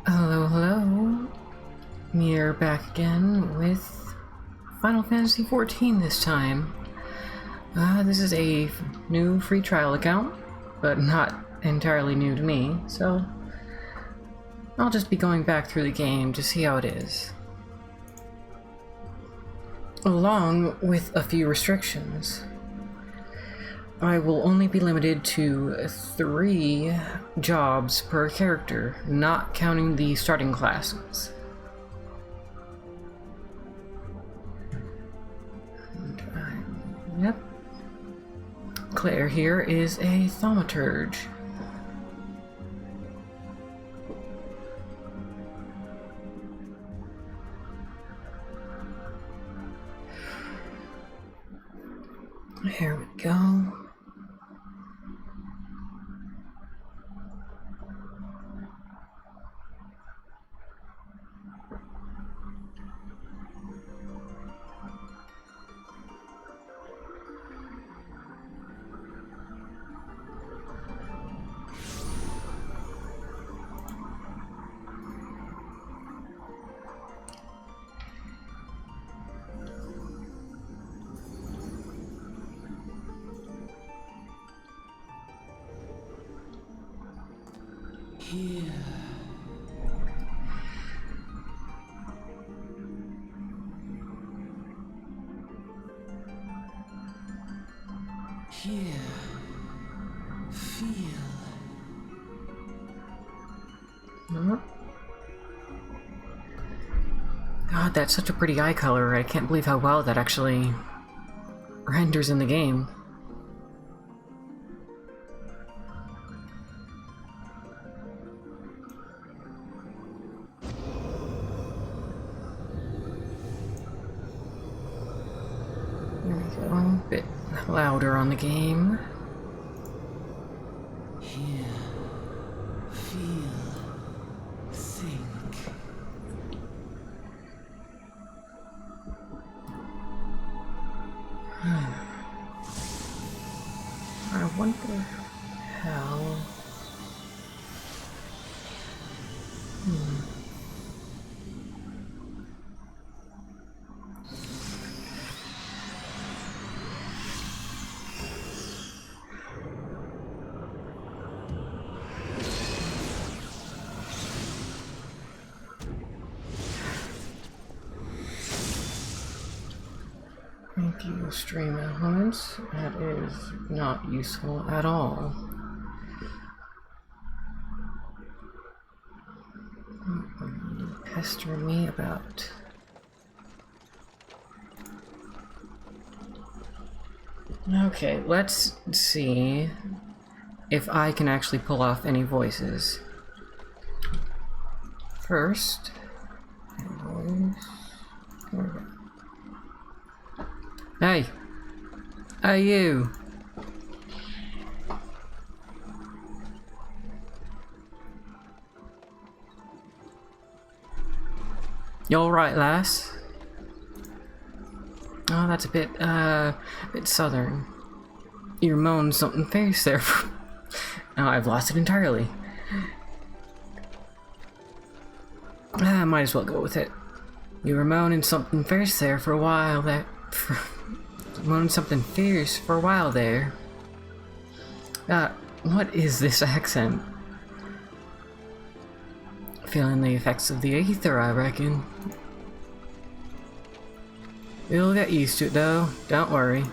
Hello, hello. We're back again with Final Fantasy XIV this time. This is a new free trial account, but not entirely new to me, so I'll just be going back through the game to see how it is. Along with a few restrictions. I will only be limited to 3 jobs per character, not counting the starting classes. Yep. Claire here is a thaumaturge. Here we go. Here. Here. Feel. God, that's such a pretty eye color. I can't believe how well that actually renders in the game. There we go. A bit louder on the game. Here. Feel. Think. I wonder how... Thank you, stream elements. That is not useful at all. Pester me about. Okay, let's see if I can actually pull off any voices. First, hey! Hey, you! You alright, lass? Oh, that's a bit southern. You moaned something fierce there. Now I've lost it entirely. I might as well go with it. You were moaning something fierce there for a while there. Moaning something fierce for a while there. What is this accent? Feeling the effects of the ether, I reckon. You'll get used to it though, don't worry.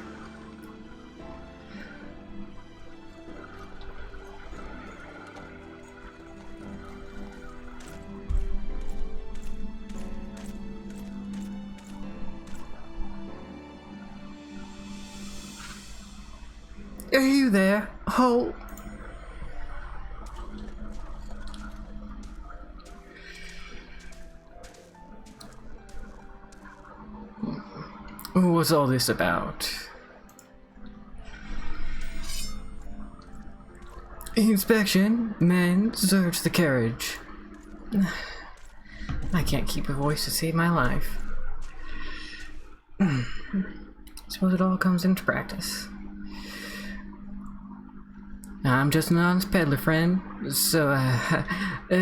Are you there? Oh! What's all this about? Inspection. Men, search the carriage. I can't keep a voice to save my life. Suppose it all comes into practice. I'm just an honest peddler, friend, so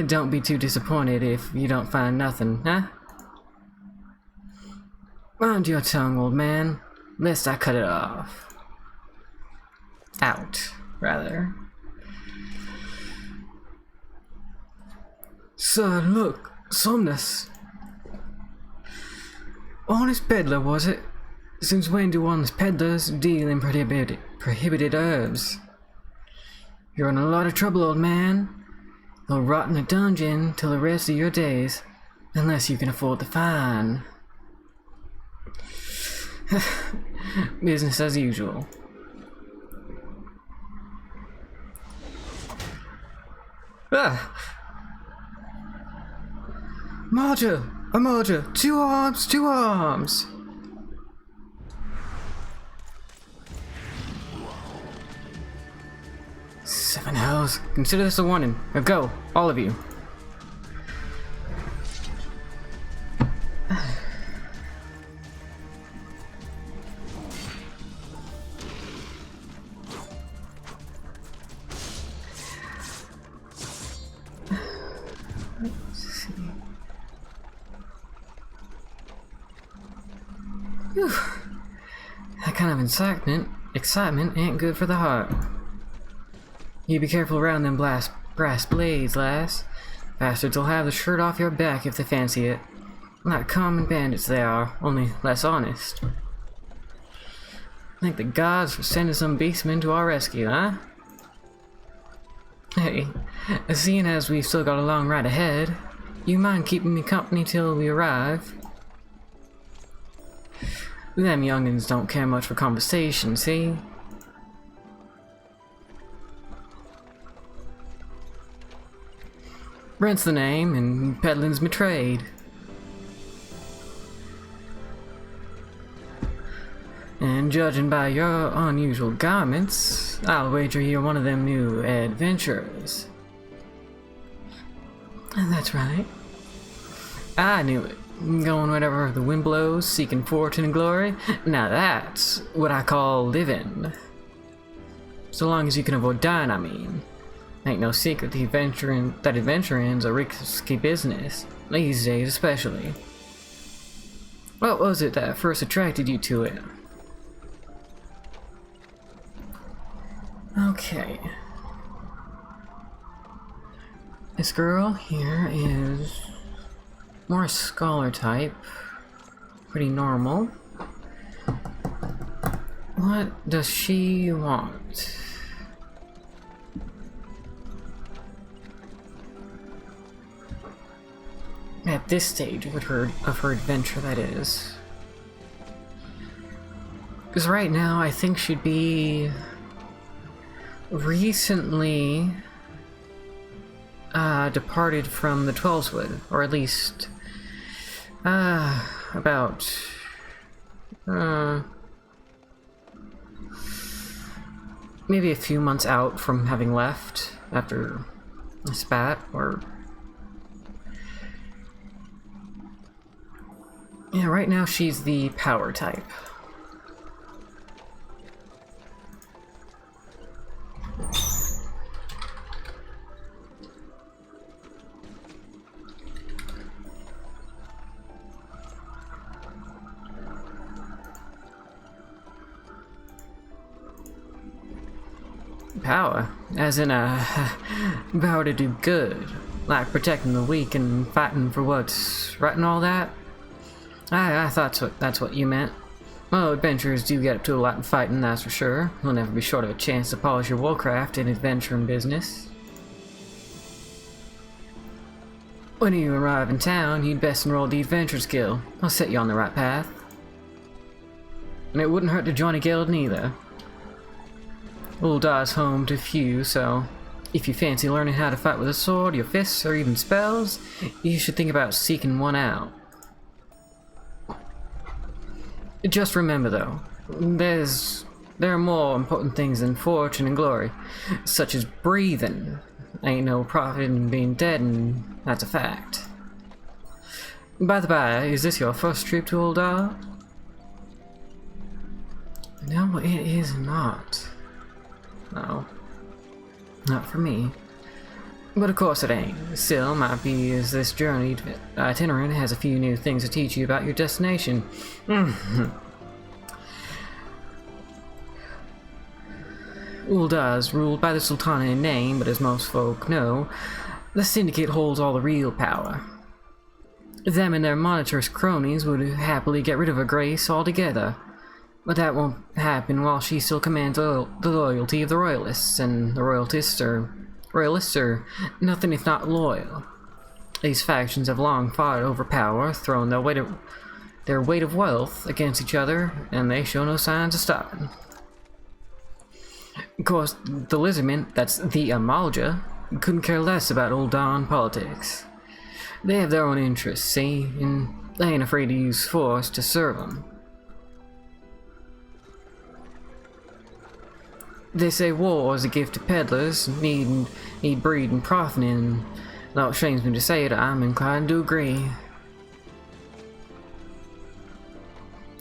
don't be too disappointed if you don't find nothing, huh? Mind your tongue, old man, lest I cut it off. Out, rather. So, look, Somnus. Honest peddler, was it? Since when do honest peddlers deal in prohibited herbs? You're in a lot of trouble, old man. You'll rot in a dungeon till the rest of your days, unless you can afford the fine. Business as usual. Ah! Marja! A Marja! 2 arms! 2 arms! Seven hells. Consider this a warning. Now go, all of you. Whew. That kind of excitement ain't good for the heart. You be careful around them brass blades, lass. Bastards will have the shirt off your back if they fancy it. Like common bandits they are, only less honest. Thank the gods for sending some beastmen to our rescue, huh? Hey, seeing as we've still got a long ride ahead, you mind keeping me company till we arrive? Them youngins don't care much for conversation, see? Rent's the name, and peddling's my trade. And judging by your unusual garments, I'll wager you're one of them new adventurers. That's right. I knew it. Going wherever the wind blows, seeking fortune and glory. Now that's what I call living. So long as you can avoid dying, I mean. Ain't no secret that adventuring's a risky business, these days especially. What was it that first attracted you to it? Okay. This girl here is more a scholar type. Pretty normal. What does she want? At this stage of her adventure, that is. Because right now, I think she'd be recently departed from the Twelveswood, or at least about maybe a few months out from having left after a spat, or yeah, right now she's the power type. Power, as in power to do good, like protecting the weak and fighting for what's right and all that. I thought that's what you meant. Well, adventurers do get up to a lot in fighting, that's for sure. You'll never be short of a chance to polish your warcraft in adventuring business. When you arrive in town, you'd best enroll the adventure skill. I'll set you on the right path. And it wouldn't hurt to join a guild neither. Uldar's home to few, so if you fancy learning how to fight with a sword, your fists, or even spells, you should think about seeking one out. Just remember though, there are more important things than fortune and glory, such as breathing. Ain't no profit in being dead, and that's a fact. By the by, is this your first trip to Uldar? No, it is not. No. Not for me. But of course it ain't. Still, might be as this journey itinerant has a few new things to teach you about your destination. Ul'dah is ruled by the Sultana in name, but as most folk know, the Syndicate holds all the real power. Them and their monitor's cronies would happily get rid of her grace altogether, but that won't happen while she still commands the loyalty of the Royalists, and the Royalists are nothing if not loyal. These factions have long fought over power, thrown their weight of wealth against each other, and they show no signs of stopping. Of course, the Lizardmen, that's the Amalja, couldn't care less about Old Dawn politics. They have their own interests, see, and they ain't afraid to use force to serve them. They say war is a gift to peddlers, need breed and profiting, and though it shames me to say it, I'm inclined to agree.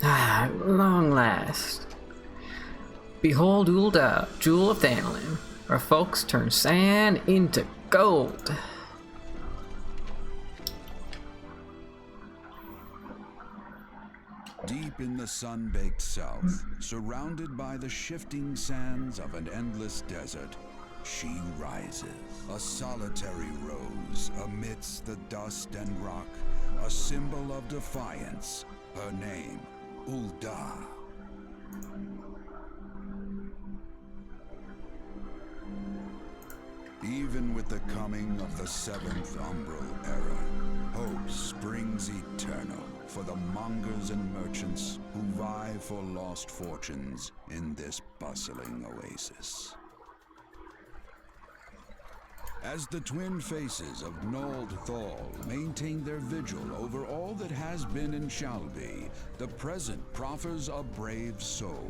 Ah, at long last. Behold Ul'dah, jewel of Thanalan, where folks turn sand into gold. Deep in the sun-baked south, surrounded by the shifting sands of an endless desert, she rises. A solitary rose amidst the dust and rock, a symbol of defiance. Her name, Ul'dah. Even with the coming of the seventh umbral era, hope springs eternal for the mongers and merchants who vie for lost fortunes in this bustling oasis. As the twin faces of Nold Thal maintain their vigil over all that has been and shall be, the present proffers a brave soul.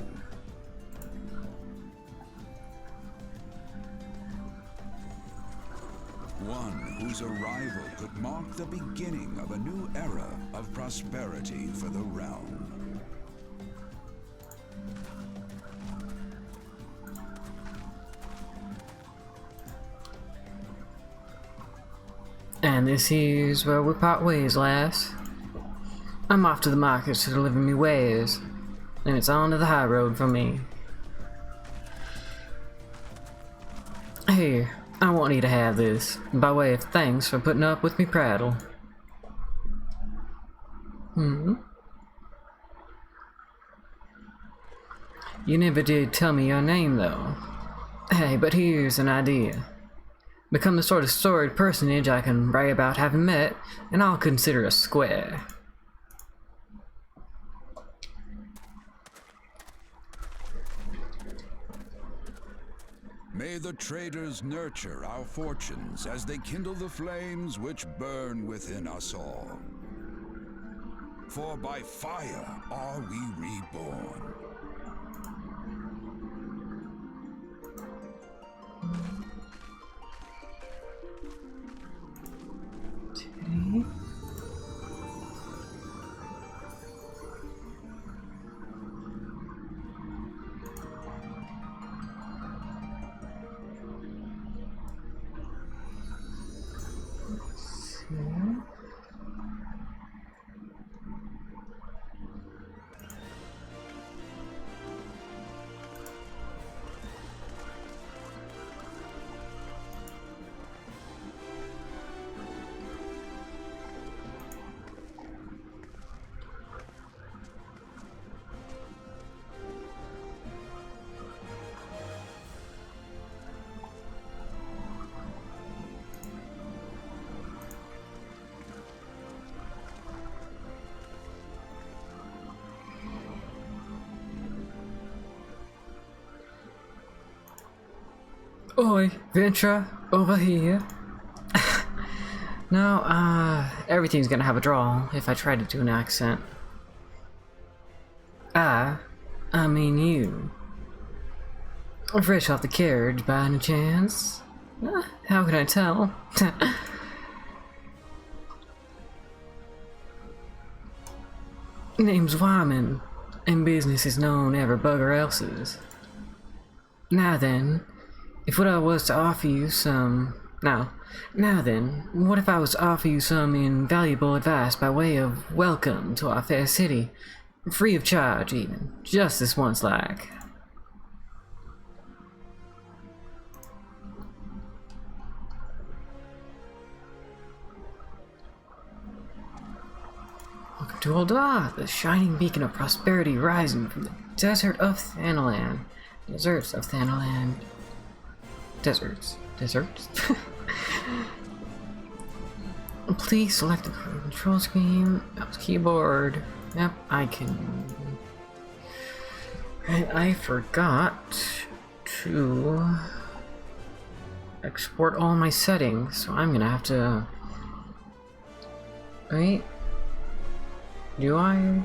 One whose arrival could mark the beginning of a new era of prosperity for the realm. And this here's where we part ways, lass. I'm off to the markets to deliver me wares, and it's on to the high road for me. Here, I want you to have this, by way of thanks for putting up with me prattle. You never did tell me your name, though. Hey, but here's an idea. Become the sort of storied personage I can brag about having met, and I'll consider a square. May the traders nurture our fortunes as they kindle the flames which burn within us all. For by fire are we reborn. Oi, Ventura, over here. No, everything's gonna have a drawl if I try to do an accent. I mean you. Fresh off the carriage by any chance? How can I tell? Name's Wyman, and business is known ever bugger else's. Now then, If what I was to offer you some... Now then, what if I was to offer you some invaluable advice by way of welcome to our fair city? Free of charge, even. Just this once like. Welcome to Oldar, the shining beacon of prosperity rising from the desert of Thanalan. Deserts of Thanalan. Deserts. Please select the control scheme. Mouse keyboard. Yep, I can. Right, I forgot to export all my settings, so I'm gonna have to. Wait. Do I?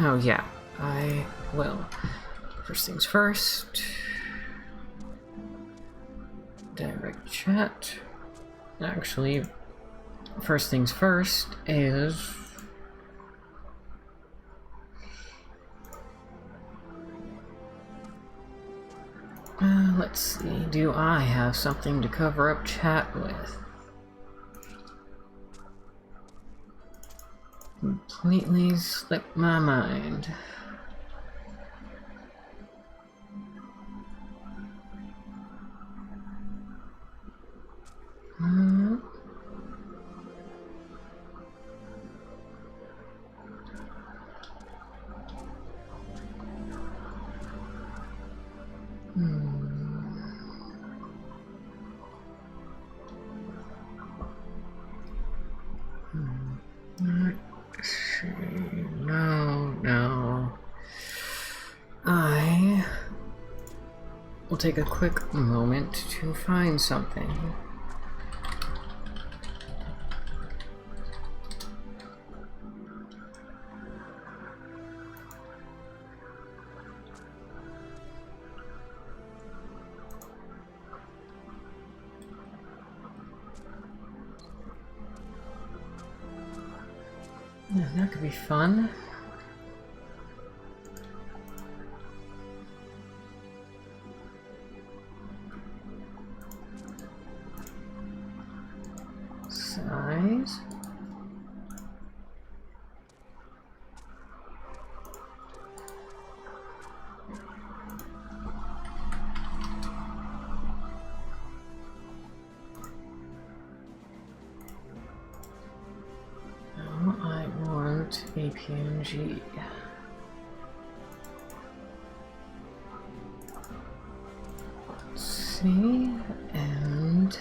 Oh, yeah, I will. First things first. Direct chat. Actually, first things first is... let's see, do I have something to cover up chat with? Completely slipped my mind. No. I will take a quick moment to find something. Yeah, that could be fun. Size. I want a PNG. Let's see, and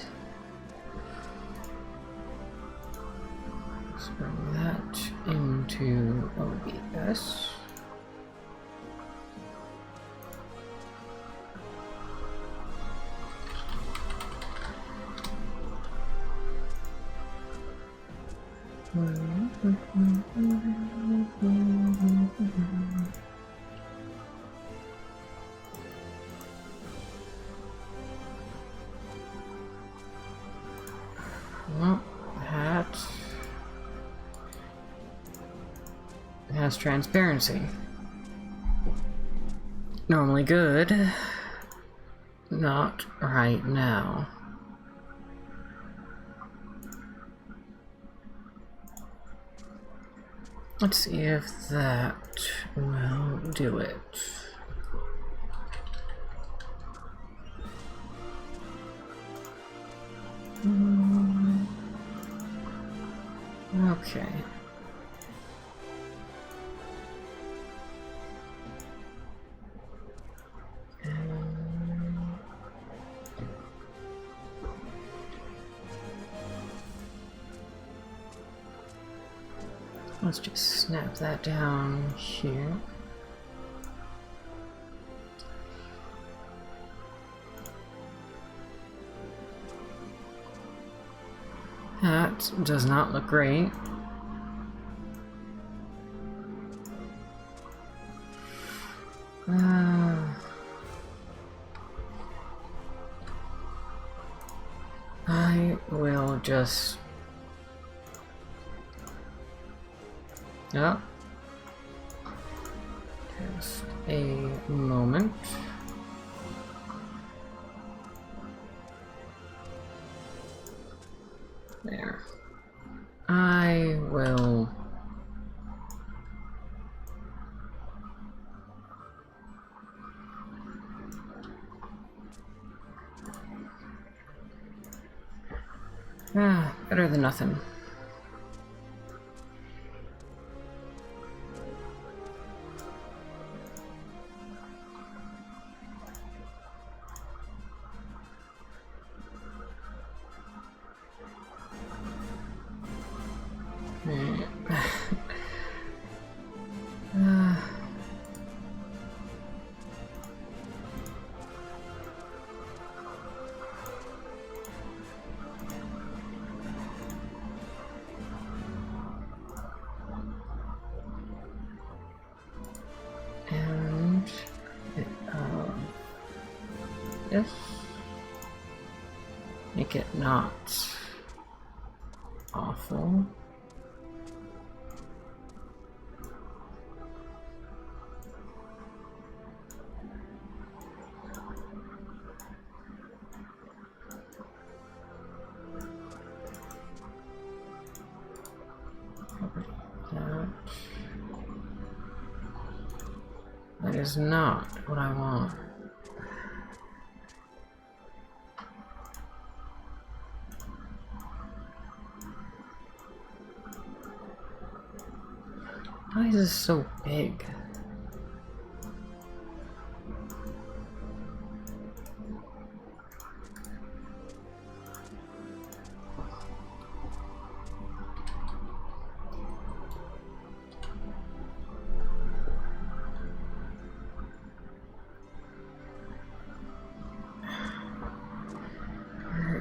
let's bring that into OBS. Well, that has transparency. Normally good. Not right now. Let's see if that will do it. Okay. Let's just snap that down here. That does not look great. I will just... Oh. Just a moment. There. I will... better than nothing. And yes, make it not awful. That is not what I want. Why is this so big?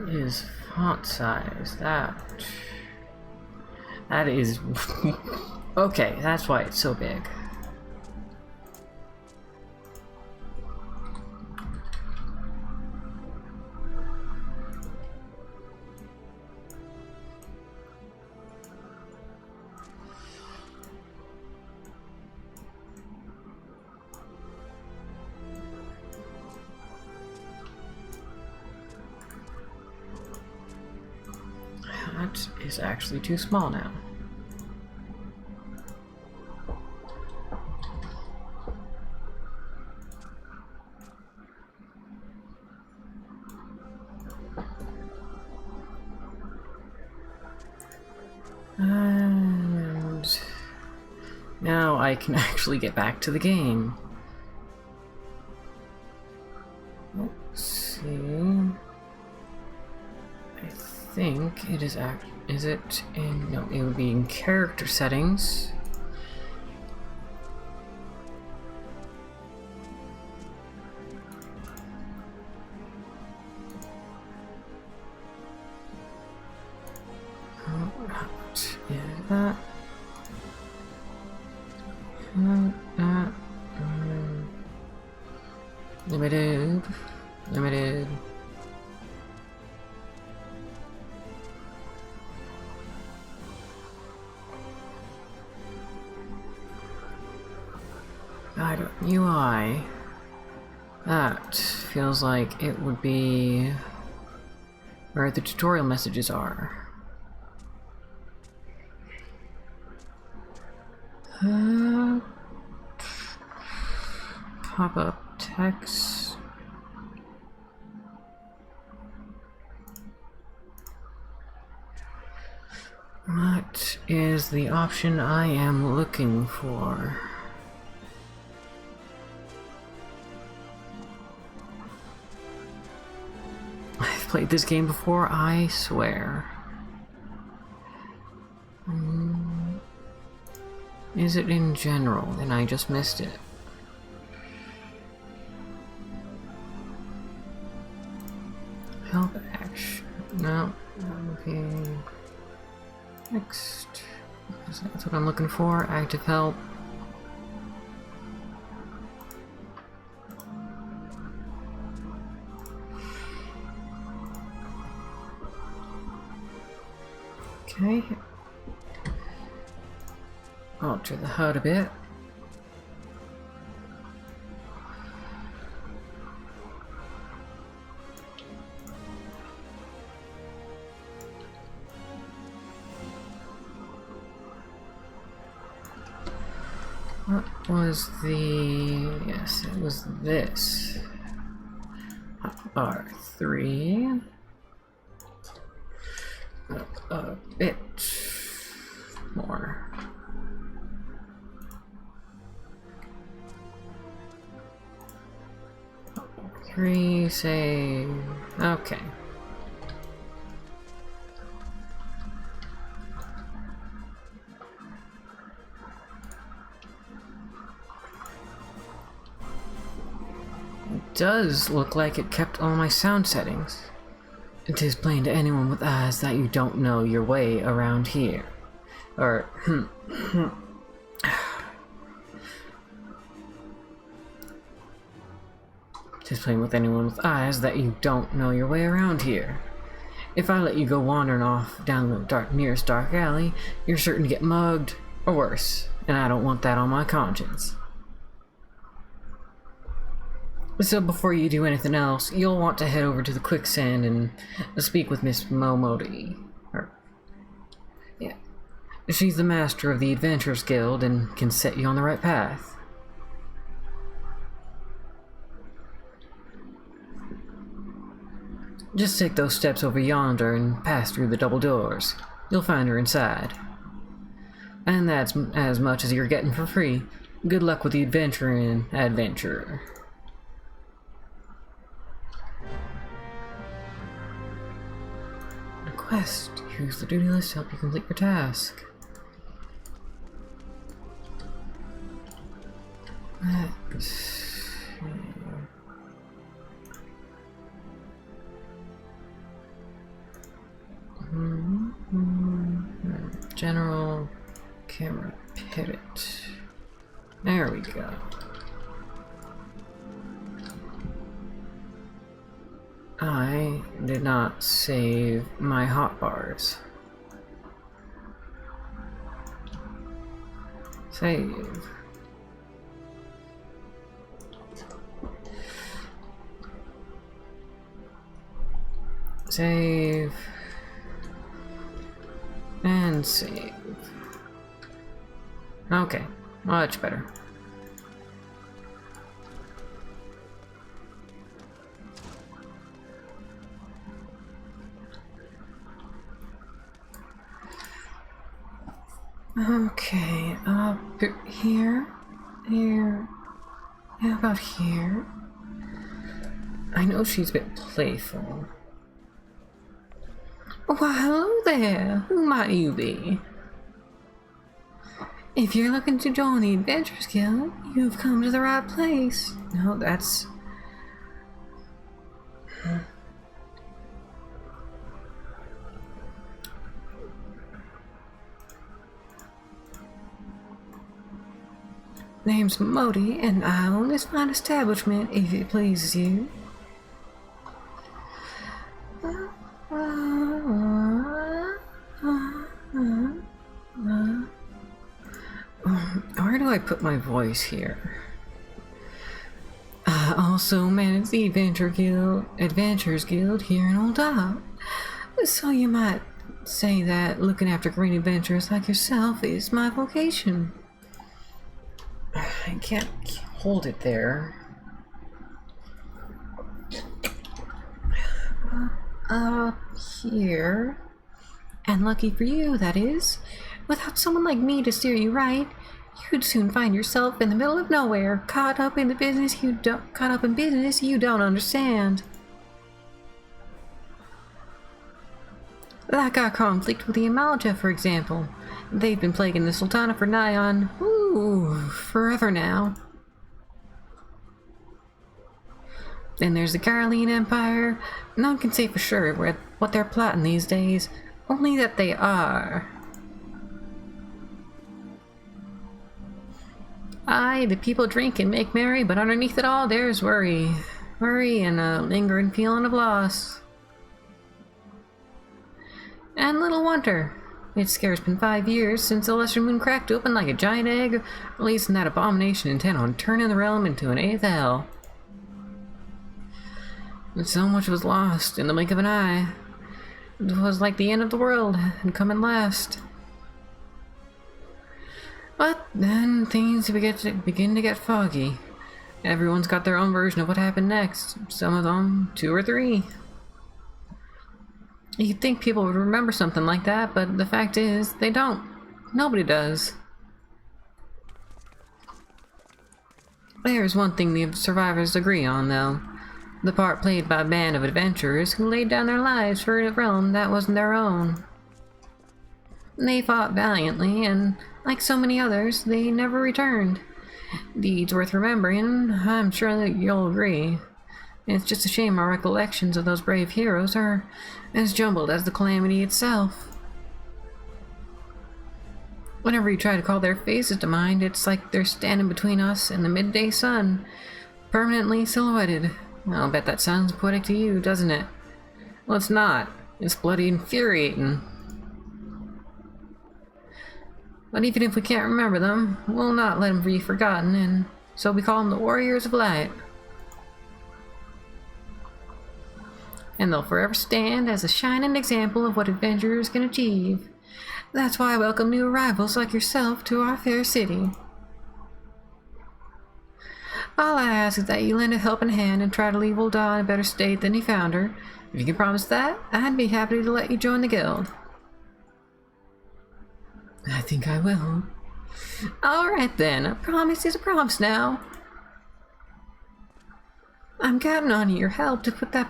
Is font size that is okay, that's why it's so big. That is actually too small now. And now I can actually get back to the game. Let's see. I think it is is it in, no, it would be in character settings. What is that? Limited. UI. That feels like it would be where the tutorial messages are. Pop-up text. What is the option I am looking for? I've played this game before, I swear. Is it in general? And I just missed it. Help action. No. Okay. Next. That's what I'm looking for. Active help. Okay. Alter the HUD a bit. What was the... Yes, it was this. Bar 3. A bit more. Three, say... Okay. It does look like it kept all my sound settings. It is plain to anyone with eyes that you don't know your way around here. Or, It is plain with anyone with eyes that you don't know your way around here. If I let you go wandering off down the nearest dark alley, you're certain to get mugged, or worse, and I don't want that on my conscience. So before you do anything else, you'll want to head over to the quicksand and speak with Miss Momodi. Yeah. She's the master of the Adventurers Guild and can set you on the right path. Just take those steps over yonder and pass through the double doors. You'll find her inside. And that's as much as you're getting for free. Good luck with the adventuring adventurer. Quest. Use the duty list to help you complete your task. Let's see. General camera pivot. There we go. I did not save my hotbars. Save. Save. And save. Okay, much better. Okay, here, how about here? I know she's a bit playful. Why, hello there, who might you be? If you're looking to join the Adventurers Guild, you've come to the right place. No, that's... Name's Modi, and I own this fine establishment, if it pleases you. Where do I put my voice here? I also manage the Adventurers Guild here in Old Dock. So you might say that looking after green adventurers like yourself is my vocation. I can't hold it there. Up here. And lucky for you, that is. Without someone like me to steer you right, you'd soon find yourself in the middle of nowhere, caught up in business you don't understand. Like our conflict with the Amalja, for example. They've been plaguing the Sultana for nigh on, forever now. Then there's the Caroline Empire. No one can say for sure what they're plotting these days, only that they are. Aye, the people drink and make merry, but underneath it all there's worry. Worry and a lingering feeling of loss. And little wonder. It's scarce been 5 years since the Lesser Moon cracked open like a giant egg, releasing that abomination intent on turning the realm into an eighth hell. And so much was lost in the blink of an eye. It was like the end of the world had come at last. But then things begin to get foggy. Everyone's got their own version of what happened next. Some of them, 2 or 3. You'd think people would remember something like that, but the fact is, they don't. Nobody does. There's one thing the survivors agree on, though. The part played by a band of adventurers who laid down their lives for a realm that wasn't their own. They fought valiantly, and like so many others, they never returned. Deeds worth remembering, I'm sure that you'll agree. It's just a shame our recollections of those brave heroes are as jumbled as the calamity itself. Whenever you try to call their faces to mind, it's like they're standing between us and the midday sun, permanently silhouetted. I'll bet that sounds poetic to you, doesn't it? Well, it's not. It's bloody infuriating. But even if we can't remember them, we'll not let them be forgotten, and so we call them the Warriors of Light. And they'll forever stand as a shining example of what adventurers can achieve. That's why I welcome new arrivals like yourself to our fair city. All I ask is that you lend a helping hand and try to leave Ul'dah in a better state than he found her. If you can promise that, I'd be happy to let you join the guild. I think I will. Alright then, a promise is a promise now. I'm counting on your help to put the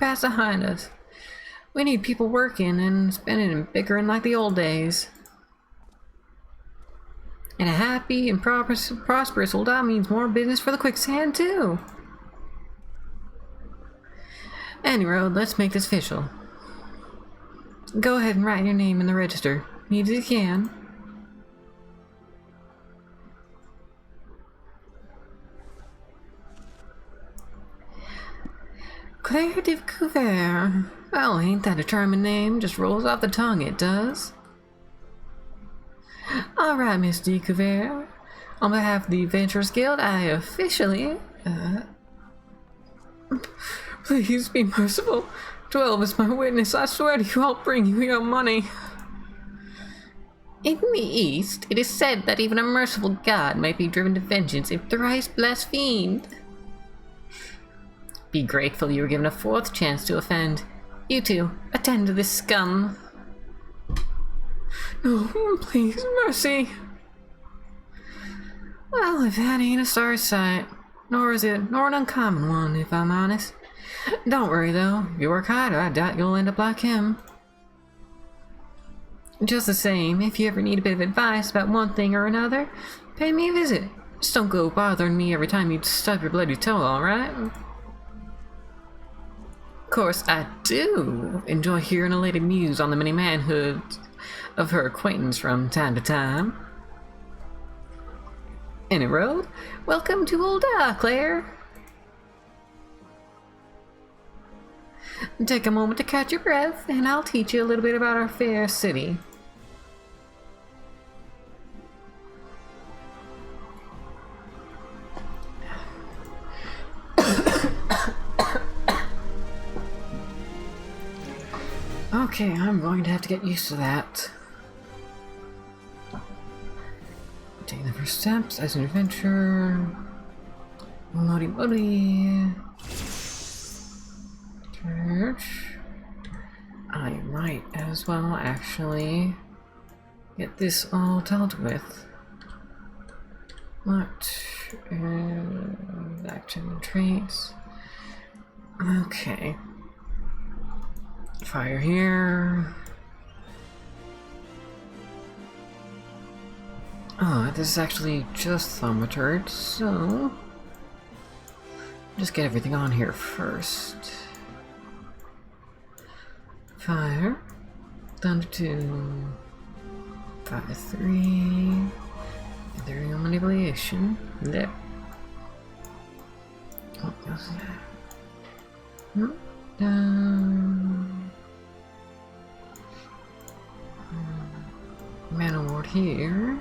past behind us. We need people working and spending and bickering like the old days. And a happy and prosperous Ul'dah means more business for the quicksand too. Anyway, let's make this official. Go ahead and write your name in the register. Neat as you can. Claire de Couvert. Well, ain't that a charming name? Just rolls off the tongue, it does. Alright, Miss de Couvert. On behalf of the Adventurers Guild, I officially... Please be merciful. 12 is my witness. I swear to you, I'll bring you your money. In the East, it is said that even a merciful god might be driven to vengeance if thrice blasphemed. Be grateful you were given a 4th chance to offend. You two, attend to this scum. No, please, mercy. Well, if that ain't a sorry sight, nor an uncommon one, if I'm honest. Don't worry though, if you work harder, I doubt you'll end up like him. Just the same, if you ever need a bit of advice about one thing or another, pay me a visit. Just don't go bothering me every time you stub your bloody toe, alright? Of course, I do enjoy hearing a lady muse on the many manhoods of her acquaintance from time to time. Any road? Welcome to Ul'dah, Claire. Take a moment to catch your breath, and I'll teach you a little bit about our fair city. Okay, I'm going to have to get used to that. Taking the first steps as an adventurer. Lodi Lodi. Church. I might as well actually get this all dealt with. What? Back to the traits. Okay. Fire here. Oh, this is actually just thaumaturge, so just get everything on here first. Fire, Thunder 2, Fire 3, Ethereal Manipulation. There. What was that? Mana Ward here.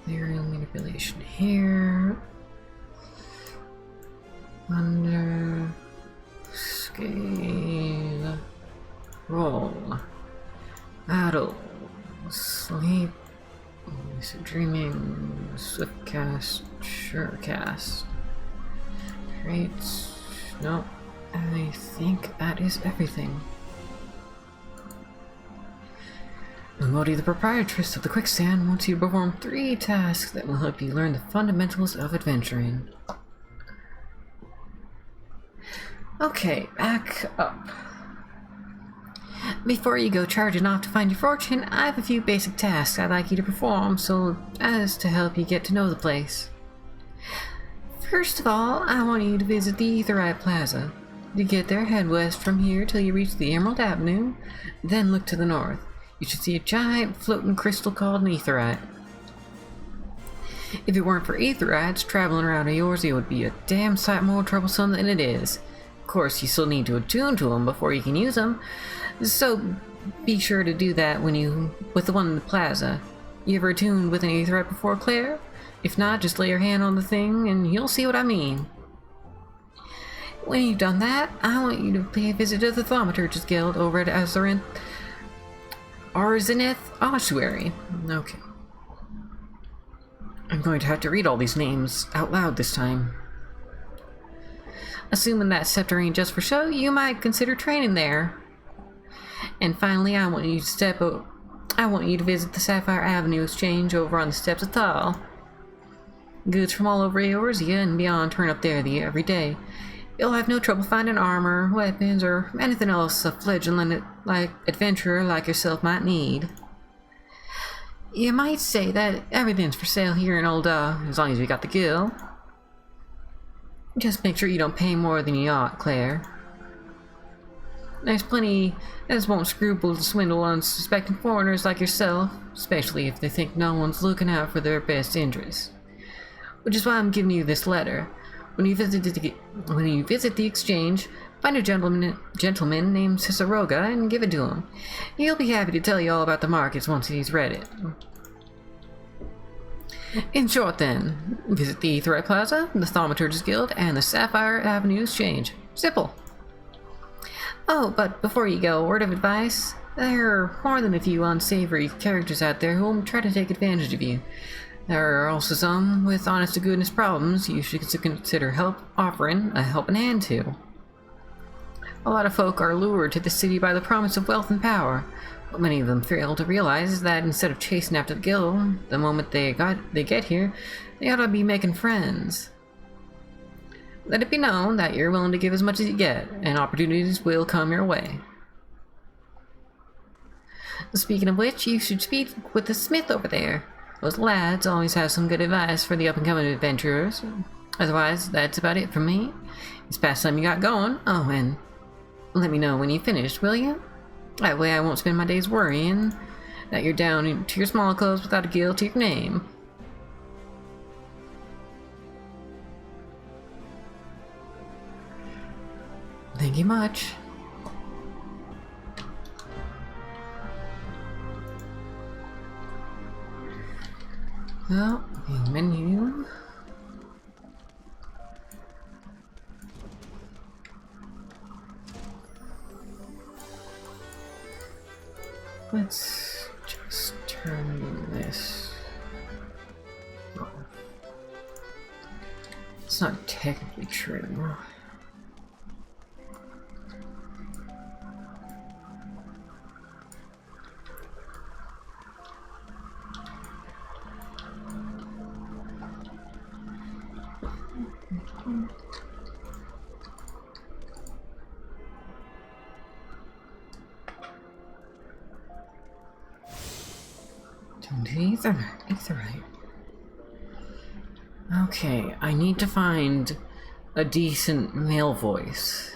Ethereal Manipulation here. Under Scale. Roll. Battle. Sleep. Swift cast, sure cast. Great. No, I think that is everything. Modi, the proprietress of the Quicksand, wants you to perform 3 tasks that will help you learn the fundamentals of adventuring. Okay, back up. Before you go charging off to find your fortune, I have a few basic tasks I'd like you to perform so as to help you get to know the place. First of all, I want you to visit the Aetherite Plaza. To get there, head west from here till you reach the Emerald Avenue, then look to the north. You should see a giant floating crystal called an Aetherite. If it weren't for Aetherites traveling around Eorzea, it would be a damn sight more troublesome than it is. Of course, you still need to attune to them before you can use them, so be sure to do that with the one in the plaza. You ever attuned with an Aetherite before, Claire? If not, just lay your hand on the thing and you'll see what I mean. When you've done that, I want you to pay a visit to the Thaumaturge's Guild over at Arzeneth Ossuary. Okay. I'm going to have to read all these names out loud this time. Assuming that scepter ain't just for show, you might consider training there. And finally, I want you to visit the Sapphire Avenue Exchange over on the steps of Thal. Goods from all over Eorzea and beyond turn up there every day. You'll have no trouble finding armor, weapons, or anything else a fledgling adventurer like yourself might need. You might say that everything's for sale here in Ul'dah, as long as you got the guild. Just make sure you don't pay more than you ought, Claire. There's plenty that won't scruple to swindle unsuspecting foreigners like yourself, especially if they think no one's looking out for their best interests. Which is why I'm giving you this letter. When you visit the exchange, find a gentleman named Ciceroga and give it to him. He'll be happy to tell you all about the markets once he's read it. In short then, visit the Aetherite Plaza, the Thaumaturge's Guild, and the Sapphire Avenue Exchange. Simple. Oh, but before you go, word of advice. There are more than a few unsavory characters out there who will try to take advantage of you. There are also some with honest-to-goodness problems you should consider offering a helping hand to. A lot of folk are lured to the city by the promise of wealth and power. What many of them fail to realize is that instead of chasing after the guild, the moment they get here, they ought to be making friends. Let it be known that you're willing to give as much as you get, and opportunities will come your way. Speaking of which, you should speak with the smith over there. Those lads always have some good advice for the up-and-coming adventurers. Otherwise, that's about it from me. It's past time you got going. Oh, and let me know when you finished, will you? That way I won't spend my days worrying that you're down to your small clothes without a guild to your name. Thank you much. Well, menu. Let's just turn this off. It's not technically true. Aetherite. Okay, I need to find a decent male voice.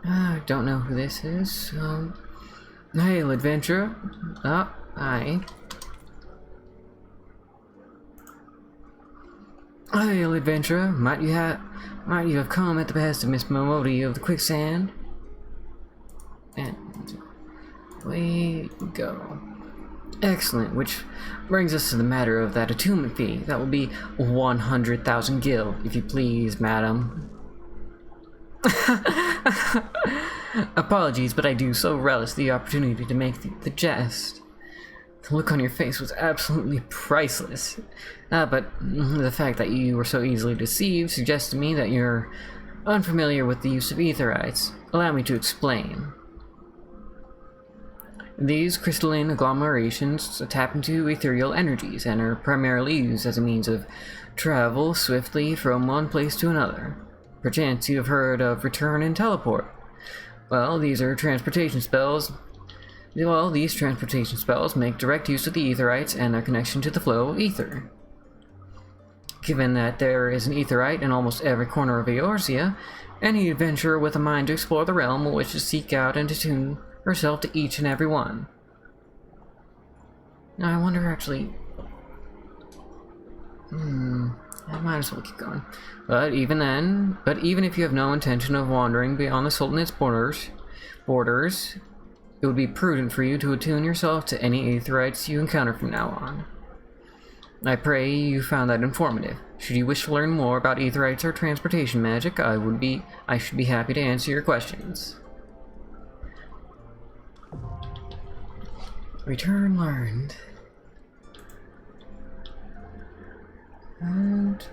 I don't know who this is. Hail, adventurer. Oh, hi. Hail, adventurer. Might you have come at the behest of Miss Momodi of the Quicksand? And we go. Excellent, which brings us to the matter of that attunement fee. That will be 100,000 gil, if you please, madam. Apologies, but I do so relish the opportunity to make the jest. The look on your face was absolutely priceless. But the fact that you were so easily deceived suggests to me that you're unfamiliar with the use of etherites. Allow me to explain. These crystalline agglomerations tap into ethereal energies and are primarily used as a means of travel swiftly from one place to another. Perchance you have heard of return and teleport. Well, these transportation spells make direct use of the etherites and their connection to the flow of ether. Given that there is an etherite in almost every corner of Eorzea, any adventurer with a mind to explore the realm will wish to seek out and attune herself to each and every one. Now, I wonder actually... I might as well keep going. But even if you have no intention of wandering beyond the Sultanate's borders, it would be prudent for you to attune yourself to any aetherites you encounter from now on. I pray you found that informative. Should you wish to learn more about aetherites or transportation magic, I should be happy to answer your questions. Return learned. And...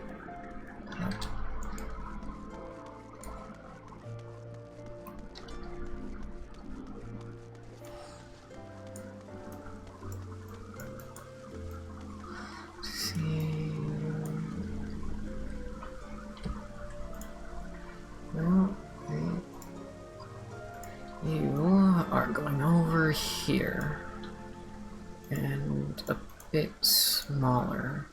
You are going over here and a bit smaller.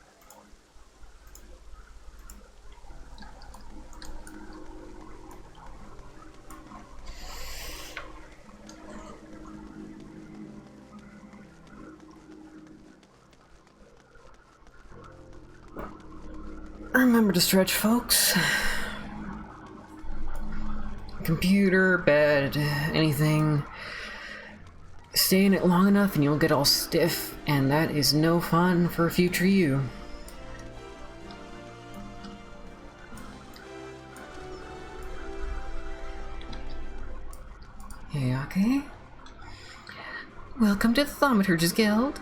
Remember to stretch, folks. Computer, bed, anything. Stay in it long enough and you'll get all stiff, and that is no fun for future you. Hey, okay. Welcome to the Thaumaturge's Guild.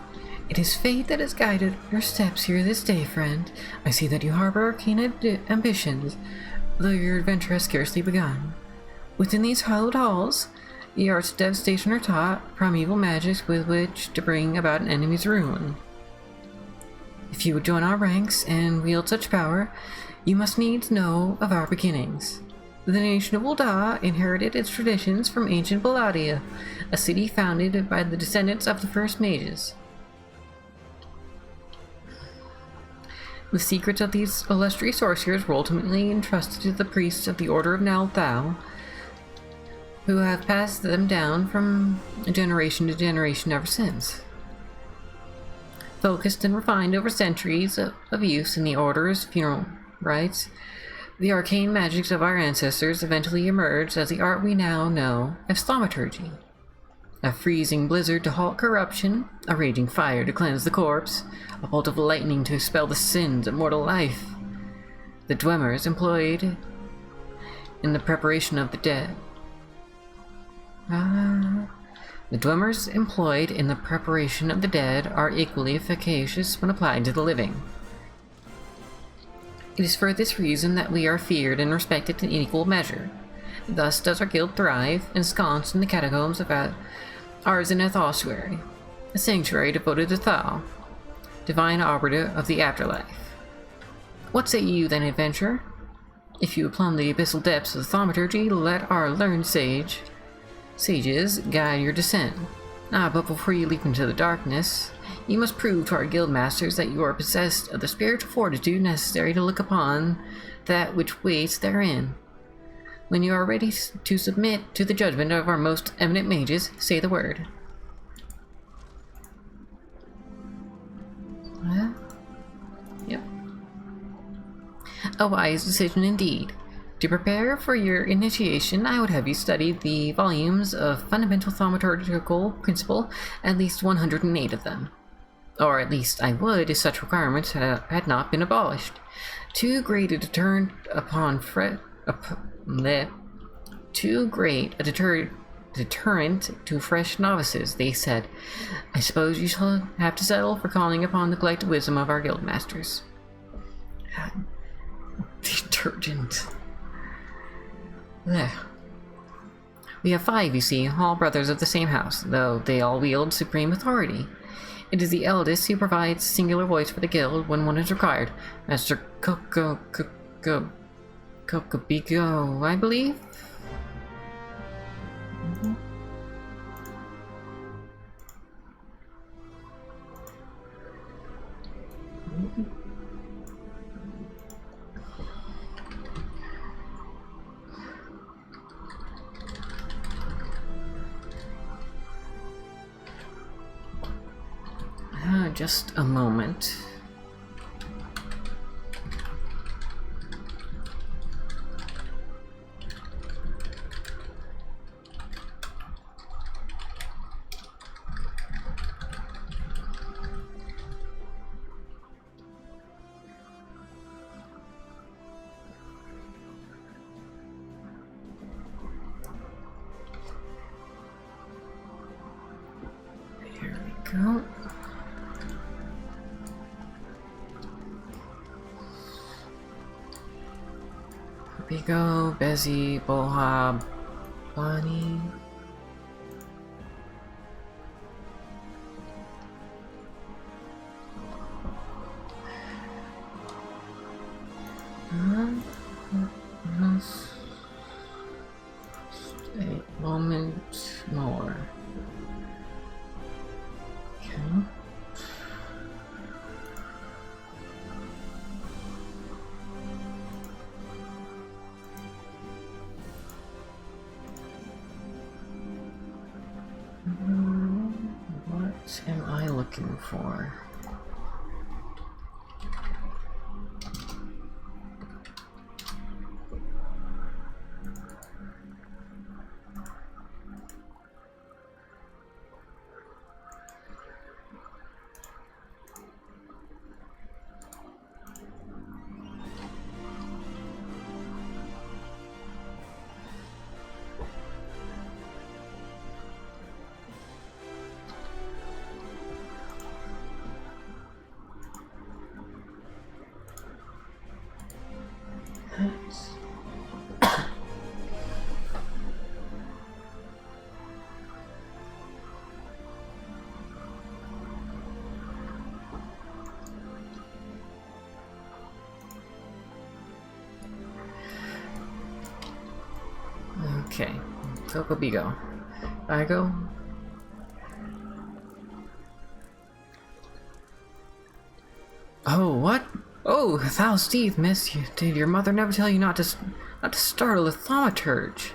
It is fate that has guided your steps here this day, friend. I see that you harbor arcane ambitions, though your adventure has scarcely begun. Within these hallowed halls, the arts of devastation are taught, primeval magics with which to bring about an enemy's ruin. If you would join our ranks and wield such power, you must needs know of our beginnings. The nation of Ul'dah inherited its traditions from ancient Baladia, a city founded by the descendants of the first mages. The secrets of these illustrious sorcerers were ultimately entrusted to the priests of the Order of Nalthal, who have passed them down from generation to generation ever since. Focused and refined over centuries of use in the Order's funeral rites, the arcane magics of our ancestors eventually emerged as the art we now know as thaumaturgy. A freezing blizzard to halt corruption, a raging fire to cleanse the corpse, a bolt of lightning to expel the sins of mortal life. The Dwemmers employed in the preparation of the dead. The Dwemmers employed in the preparation of the dead are equally efficacious when applied to the living. It is for this reason that we are feared and respected in equal measure. Thus does our guild thrive, ensconced in the catacombs of Arzeneth Ossuary, a sanctuary devoted to Thal, divine arbiter of the afterlife. What say you then, adventurer? If you plumb the abyssal depths of thaumaturgy, let our learned sages guide your descent. But before you leap into the darkness, you must prove to our guild masters that you are possessed of the spiritual fortitude necessary to look upon that which waits therein. When you are ready to submit to the judgment of our most eminent mages, say the word. Yep. A wise decision indeed. To prepare for your initiation, I would have you study the volumes of Fundamental Thaumaturgical Principle, at least 108 of them. Or at least I would, if such requirements had not been abolished. Too great a deterrent deterrent to fresh novices, they said. I suppose you shall have to settle for calling upon the collective wisdom of our guild masters. Detergent. There. We have 5, you see, all brothers of the same house, though they all wield supreme authority. It is the eldest who provides singular voice for the guild when one is required. Master Kokobigo, I believe? Just a moment. Here we go. Bigo, Bezzy, Bohab, Bonnie. Just a moment more. Okay. What am I looking for? Okay, Kokobigo. Igo. Oh, what? Oh, thou's teeth, miss. Did your mother never tell you not to startle a thaumaturge?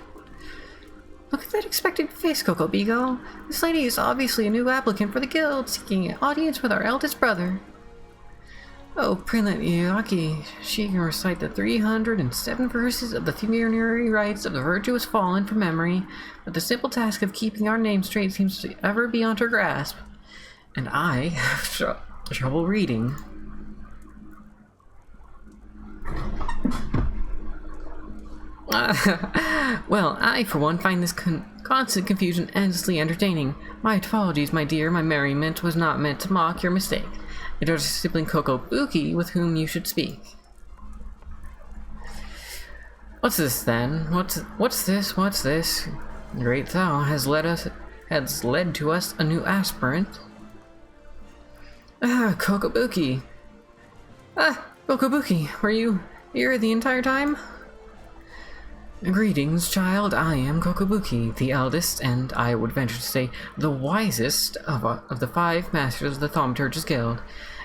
Look at that expectant face, Kokobigo. This lady is obviously a new applicant for the guild, seeking an audience with our eldest brother. Oh, Prelate Yaki, she can recite the 307 verses of the funerary rites of the virtuous fallen from memory, but the simple task of keeping our name straight seems to ever beyond her grasp. And I have trouble reading. Well, I, for one, find this constant confusion endlessly entertaining. My apologies, my dear. My merriment was not meant to mock your mistake. It is your sibling Kokobuki with whom you should speak. What's this then? What's this? Great Thou has led to us a new aspirant. Ah, Kokobuki. Ah, Kokobuki, were you here the entire time? Greetings, child. I am Kokobuki, the eldest, and I would venture to say the wisest of the 5 masters of the Thaumaturge's Guild.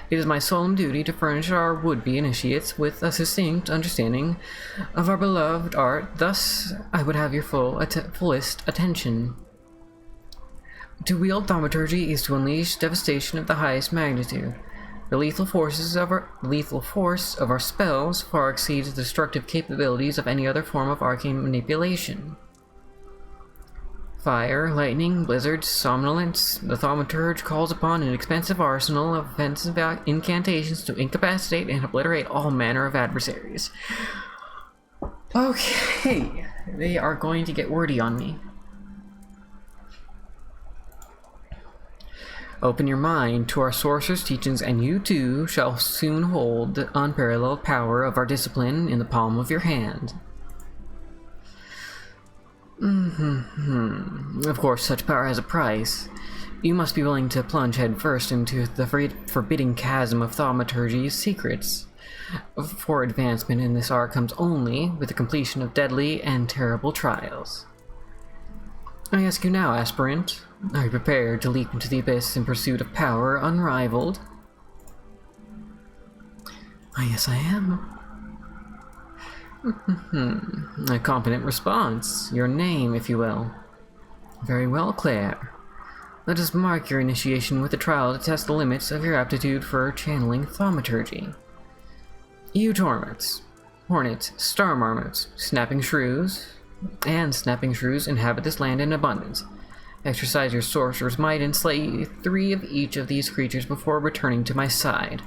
It is my solemn duty to furnish our would-be initiates with a succinct understanding of our beloved art. Thus, I would have your fullest attention. To wield thaumaturgy is to unleash devastation of the highest magnitude. The lethal force of our spells far exceeds the destructive capabilities of any other form of arcane manipulation. Fire, lightning, blizzards, somnolence, the thaumaturge calls upon an expensive arsenal of offensive incantations to incapacitate and obliterate all manner of adversaries. Okay, they are going to get wordy on me. Open your mind to our sorcerer's teachings, and you too shall soon hold the unparalleled power of our discipline in the palm of your hand. Of course, such power has a price. You must be willing to plunge headfirst into the forbidding chasm of thaumaturgy's secrets. For advancement in this art comes only with the completion of deadly and terrible trials. I ask you now, aspirant, are you prepared to leap into the abyss in pursuit of power unrivaled? Yes, I am. A competent response. Your name, if you will. Very well, Claire. Let us mark your initiation with a trial to test the limits of your aptitude for channeling thaumaturgy. You torments, hornets, star marmots, snapping shrews, inhabit this land in abundance. Exercise your sorcerer's might and slay 3 of each of these creatures before returning to my side.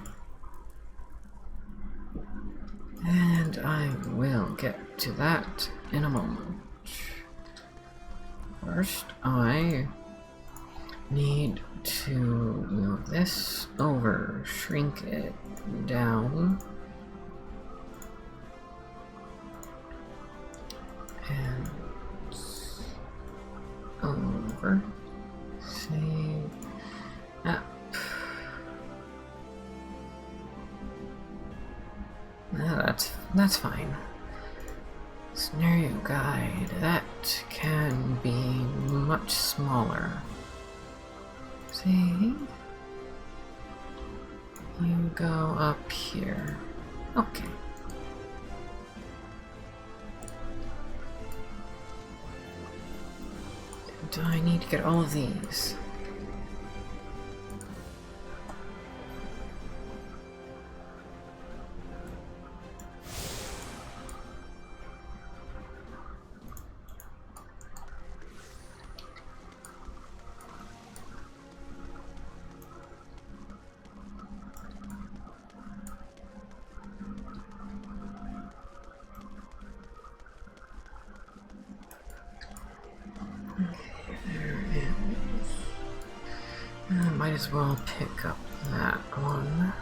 And I will get to that in a moment. First, I need to move this over, shrink it down, and over, save, up. That's fine. Scenario guide, that can be much smaller. See? You go up here. Okay. Do I need to get all of these? Might as well pick up that one.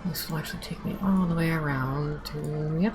This will actually take me all the way around to, yep.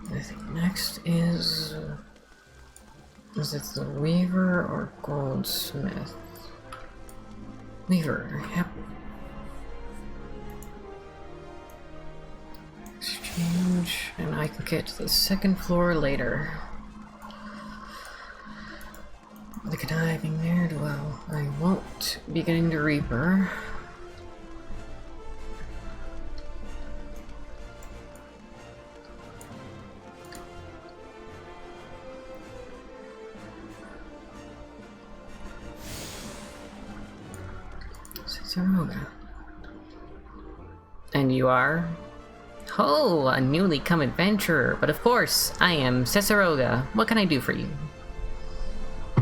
And I think next is it the Weaver or Goldsmith? Weaver, yep. Exchange, and I can get to the 2nd floor later. The conniving ne'er-do-well. I won't be getting to Reaper. Cesaroga. And you are? Oh, a newly come adventurer, but of course, I am Cesaroga. What can I do for you?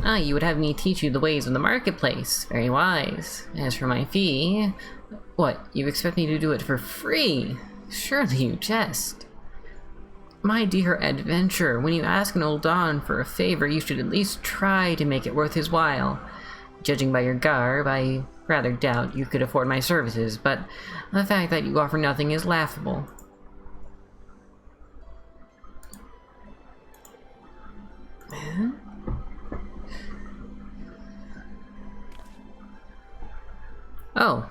Ah, you would have me teach you the ways of the marketplace. Very wise. As for my fee... What, you expect me to do it for free? Surely you jest. My dear adventurer, when you ask an old Don for a favor, you should at least try to make it worth his while. Judging by your garb, I rather doubt you could afford my services, but the fact that you offer nothing is laughable. Oh,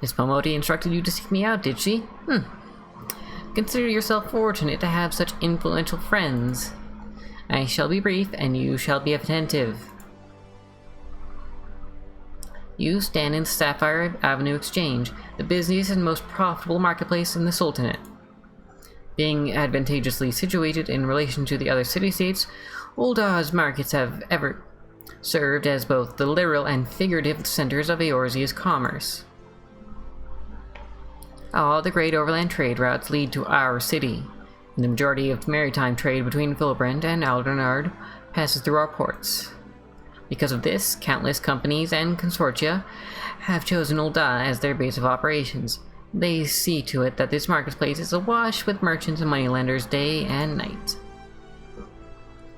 Miss Momoti instructed you to seek me out, did she? Consider yourself fortunate to have such influential friends. I shall be brief, and you shall be attentive. You stand in Sapphire Avenue Exchange, the busiest and most profitable marketplace in the Sultanate. Being advantageously situated in relation to the other city-states, Old Oz markets have ever served as both the literal and figurative centers of Eorzea's commerce. All the great overland trade routes lead to our city, and the majority of maritime trade between Villebrand and Aldernard passes through our ports. Because of this, countless companies and consortia have chosen Ul'dah as their base of operations. They see to it that this marketplace is awash with merchants and moneylenders day and night.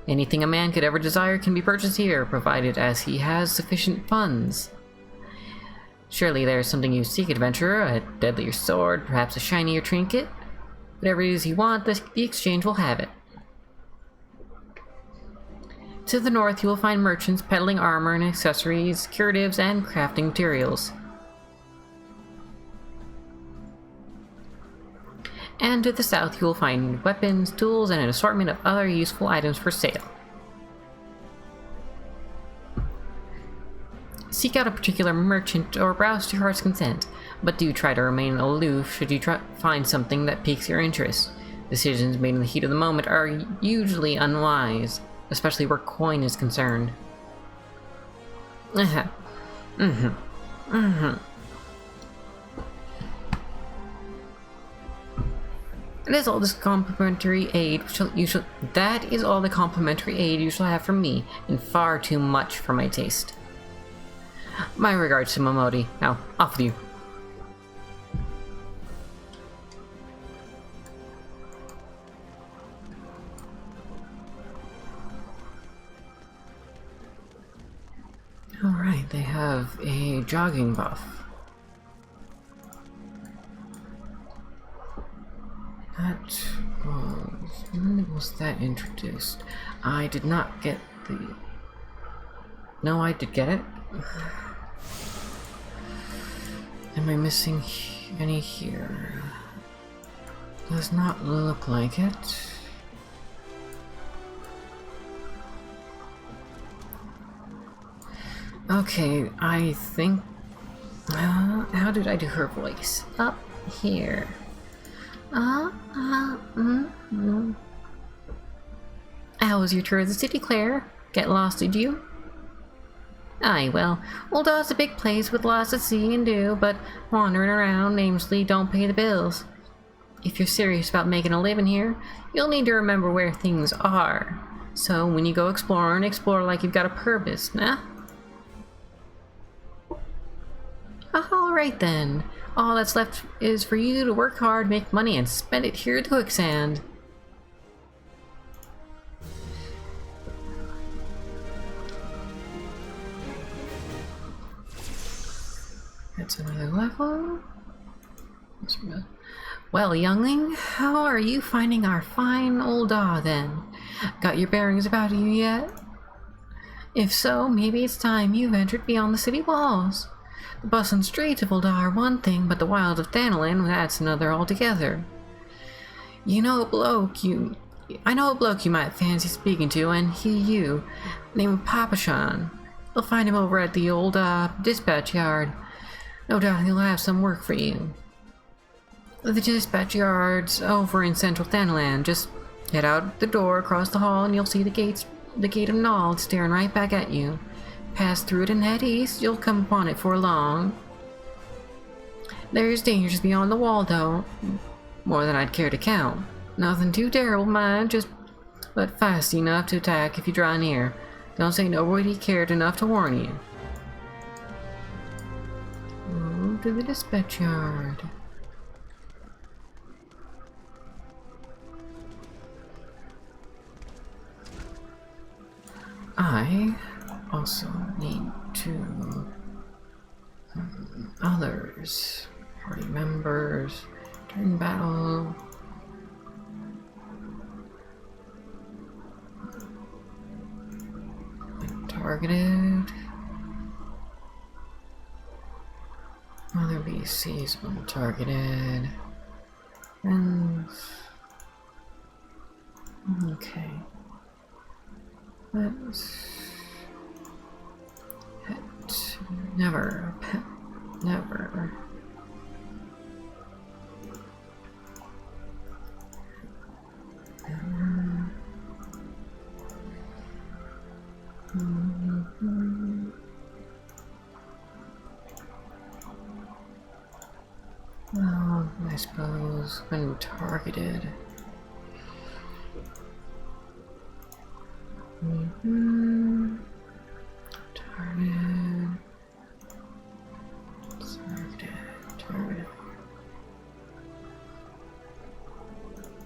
Anything a man could ever desire can be purchased here, provided as he has sufficient funds. Surely there is something you seek, adventurer, a deadlier sword, perhaps a shinier trinket. Whatever it is you want, the exchange will have it. To the north, you will find merchants peddling armor and accessories, curatives, and crafting materials. And to the south, you will find weapons, tools, and an assortment of other useful items for sale. Seek out a particular merchant or browse to your heart's content, but do try to remain aloof should you find something that piques your interest. Decisions made in the heat of the moment are usually unwise, especially where coin is concerned. It is all this complimentary aid that is all the complimentary aid you shall have from me, and far too much for my taste. My regards to Momoti. Now, off with you. Alright, they have a jogging buff. When was that introduced? I did not get the... No, I did get it. Am I missing any here? Does not look like it. Okay, I think... how did I do her voice? Up here. How was your tour of the city, Claire? Get lost, did you? Aye, well, Uldah's a big place with lots to see and do, but wandering around aimlessly don't pay the bills. If you're serious about making a living here, you'll need to remember where things are. So when you go exploring, explore like you've got a purpose, nah? Alright then. All that's left is for you to work hard, make money, and spend it here at the quicksand. That's another level. Well, youngling, how are you finding our fine Ul'dah then? Got your bearings about you yet? If so, maybe it's time you ventured beyond the city walls. The bustling streets of Ul'dah are one thing, but the wilds of Thanalan, that's another altogether. I know a bloke you might fancy speaking to, and you, named Papashan. You'll find him over at the old dispatch yard. No doubt he'll have some work for you. The dispatch yard's over in central Thanalan. Just head out the door across the hall and you'll see the gate of Nald staring right back at you. Pass through it and head east, you'll come upon it for long. There's dangers beyond the wall though. More than I'd care to count. Nothing too terrible, mind, but fast enough to attack if you draw near. Don't say nobody cared enough to warn you. Move to the dispatch yard. I also need to... others. Party members. During battle. Targeted. Other BCs untargeted. Friends. Okay. Let's pet. Never. Pet. Never. Well, I suppose when targeted. Targeted. Targeted.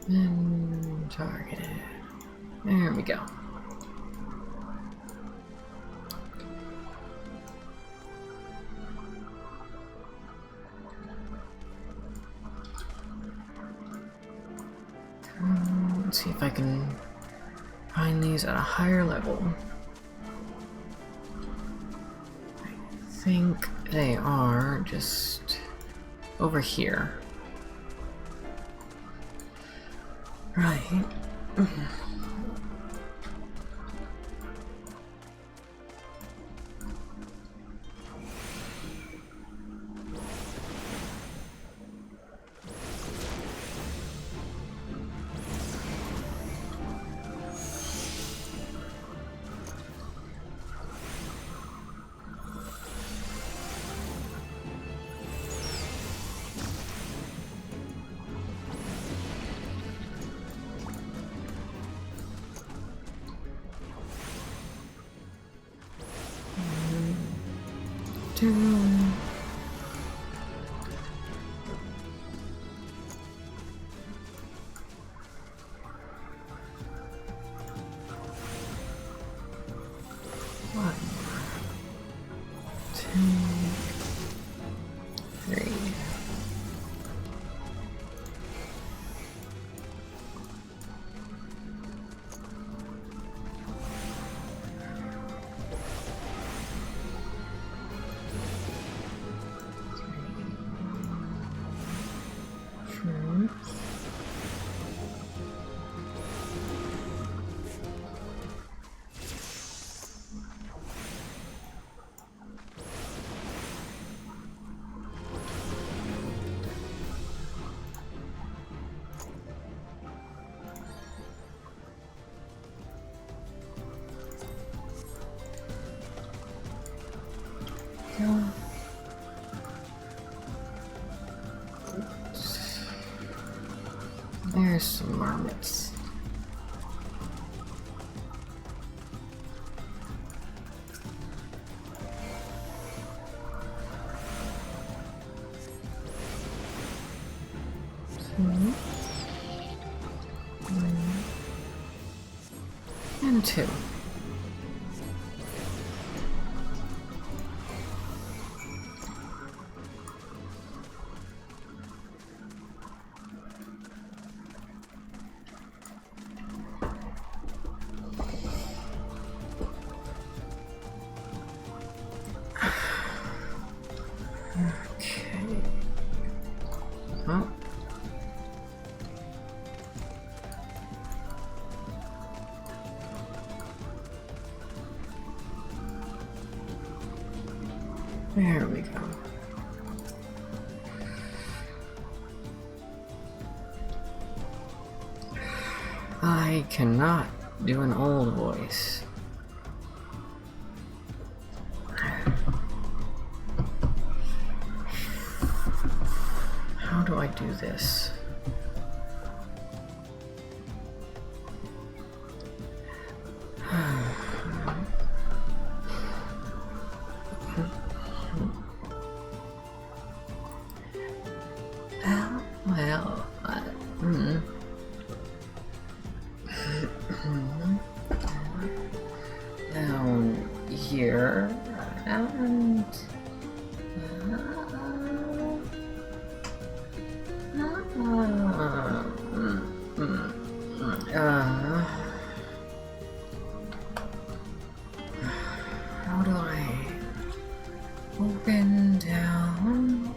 And targeted. There we go. Let's see if I can find these at a higher level. I think they are just over here. Right. One, two, three. There's some marmots. And two. There we go. I cannot do an old voice. How do I do this? Down here and how do I open down?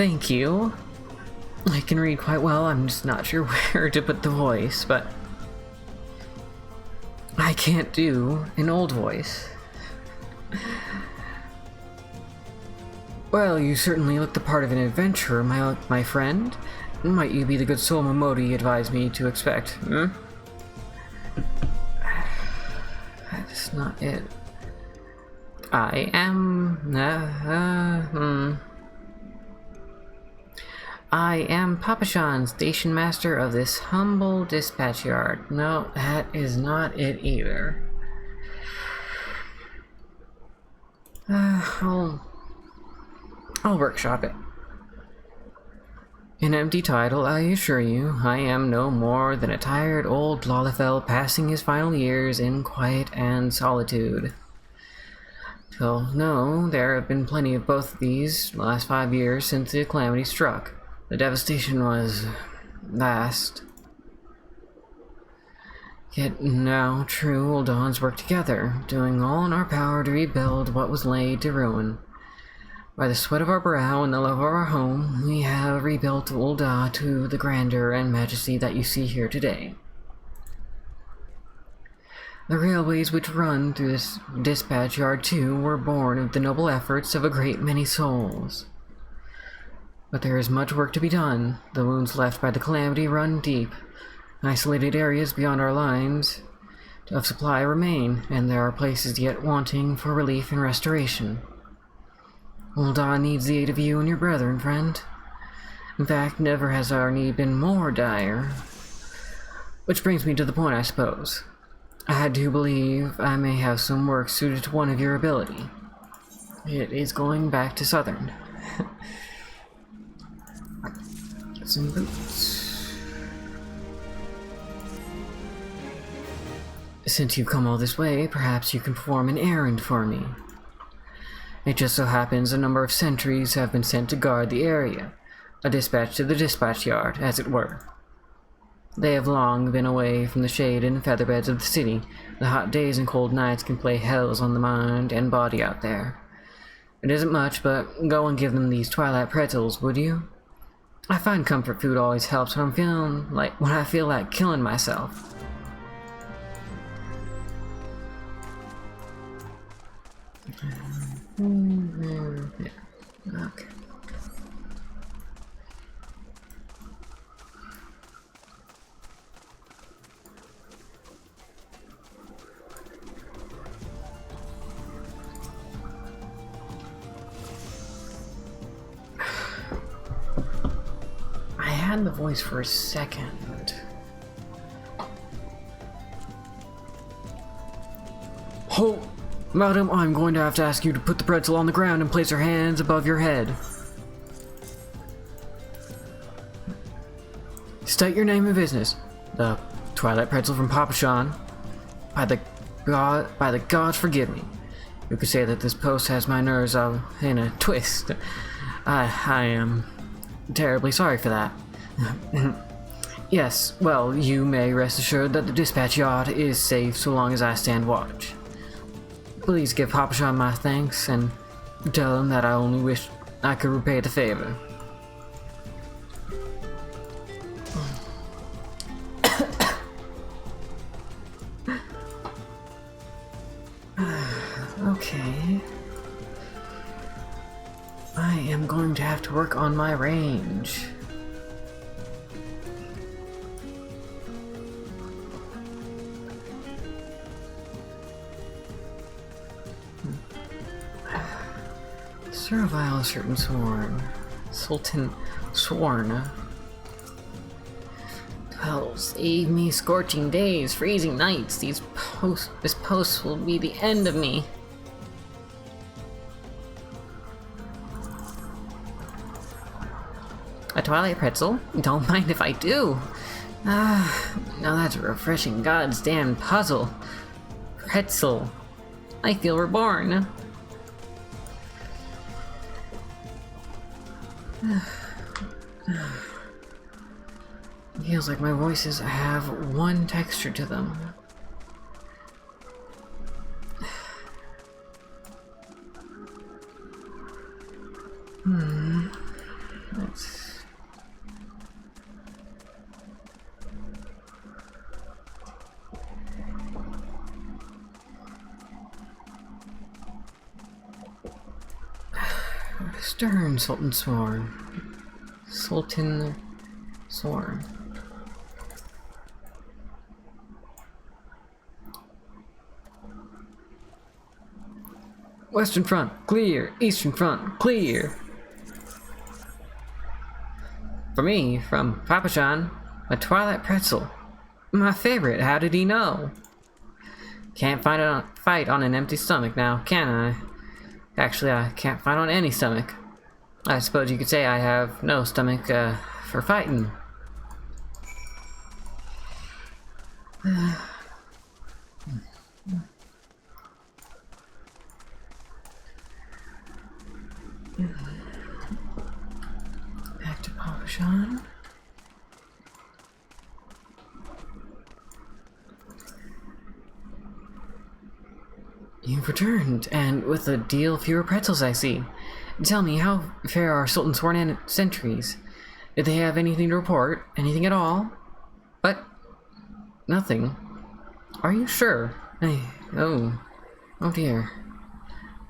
Thank you. I can read quite well, I'm just not sure where to put the voice, but I can't do an old voice. Well, you certainly look the part of an adventurer, my friend. Might you be the good soul Momodi advised me to expect, hmm? That's not it. I am... I am Papashan, station master of this humble dispatch yard. No, that is not it either. I'll workshop it. An empty title, I assure you. I am no more than a tired old Lalafell passing his final years in quiet and solitude. Well, no, there have been plenty of both of these the last 5 years since the calamity struck. The devastation was vast. Yet now, true old dons work together, doing all in our power to rebuild what was laid to ruin. By the sweat of our brow and the love of our home, we have rebuilt Ul'dah to the grandeur and majesty that you see here today. The railways which run through this dispatch yard too were born of the noble efforts of a great many souls. But there is much work to be done. The wounds left by the calamity run deep. Isolated areas beyond our lines of supply remain, and there are places yet wanting for relief and restoration. Ul'dah needs the aid of you and your brethren, friend. In fact, never has our need been more dire. Which brings me to the point, I suppose. I do believe I may have some work suited to one of your ability. It is going back to Southern. Get some boots. Since you've come all this way, perhaps you can perform an errand for me. It just so happens a number of sentries have been sent to guard the area, a dispatch to the dispatch yard, as it were. They have long been away from the shade and featherbeds of the city. The hot days and cold nights can play hells on the mind and body out there. It isn't much, but go and give them these twilight pretzels, would you? I find comfort food always helps when I feel like killing myself. Yeah. Okay. I had the voice for a second. Ho! Madam, I'm going to have to ask you to put the pretzel on the ground and place your hands above your head. State your name and business. The Twilight Pretzel from Papashan. By the gods, forgive me. You could say that this post has my nerves in a twist. I am terribly sorry for that. Yes, well, you may rest assured that the dispatch yard is safe so long as I stand watch. Please give Papashan my thanks and tell him that I only wish I could repay the favor. Okay. I am going to have to work on my range. Servile certain sworn. Sultan sworn. Oh, save me scorching days, freezing nights. This post will be the end of me. A twilight pretzel? Don't mind if I do. Now that's a refreshing goddamn puzzle. Pretzel. I feel reborn. Feels like my voices have one texture to them. Stern Sultan Sworn. Sultan Sworn. Western Front, clear. Eastern Front, clear. For me, from Papachan, a Twilight Pretzel. My favorite, how did he know? Can't fight on an empty stomach now, can I? Actually, I can't fight on any stomach. I suppose you could say I have no stomach, for fighting. Back to Papachan. You've returned, and with a deal fewer pretzels, I see. Tell me, how fare our Sultan Sworn sentries? Did they have anything to report? Anything at all? But nothing. Are you sure? Oh dear.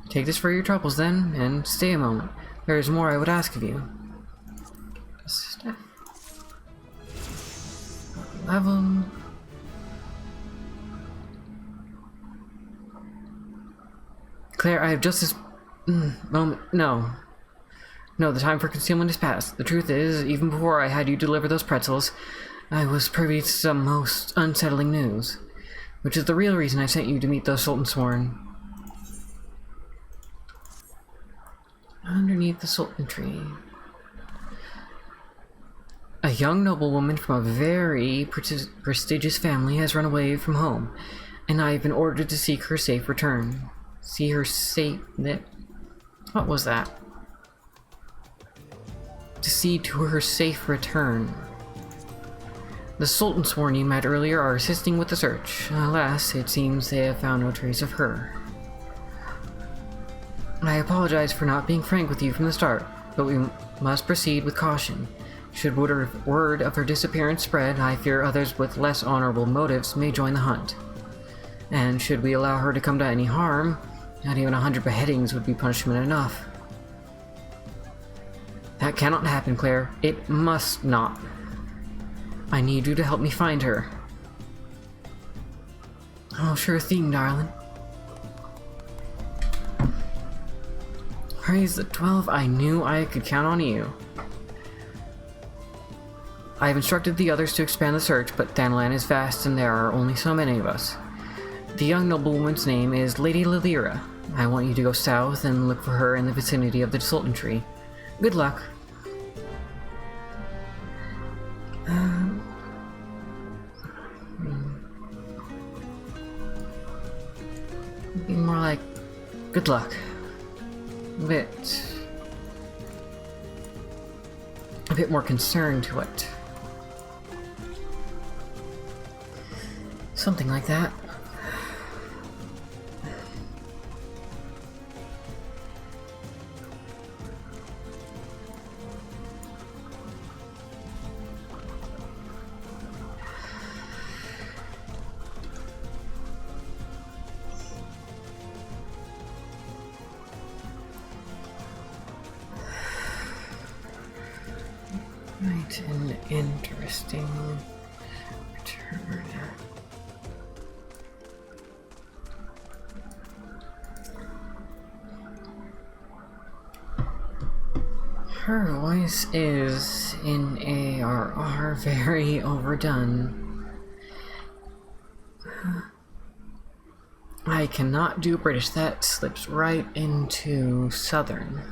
Take this for your troubles then, and stay a moment. There is more I would ask of you. Level. Claire, I have just this moment. No, the time for concealment is past. The truth is, even before I had you deliver those pretzels, I was privy to some most unsettling news, which is the real reason I sent you to meet those Sultan Sworn. Underneath the Sultan tree, a young noblewoman from a very prestigious family has run away from home, and I have been ordered to seek her safe return. See her safe. What was that? To see to her safe return. The Sultan Sworn you met earlier are assisting with the search. Alas, it seems they have found no trace of her. I apologize for not being frank with you from the start, but we must proceed with caution. Should word of her disappearance spread, I fear others with less honorable motives may join the hunt. And should we allow her to come to any harm, not even 100 beheadings would be punishment enough. That cannot happen, Claire. It must not. I need you to help me find her. Oh, sure thing, darling. Praise the 12, I knew I could count on you. I have instructed the others to expand the search, but Thanalan is vast and there are only so many of us. The young noblewoman's name is Lady Lilira. I want you to go south and look for her in the vicinity of the Sultan tree. Good luck. Be more like good luck. A bit more concern to it. Something like that. Right, an interesting return. Her voice is, in ARR, very overdone. I cannot do British, that slips right into Southern.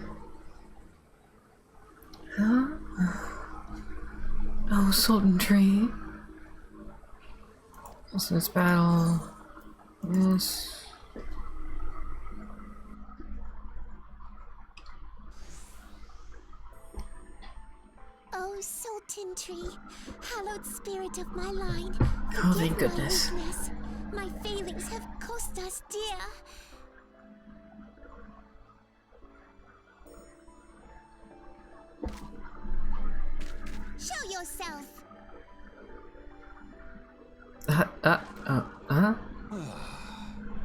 Huh? Oh, Sultan Tree. This battle. Yes. Oh, Sultan Tree, hallowed spirit of my line. Oh, thank forgive goodness. My weakness. My failings have cost us dear. Show yourself.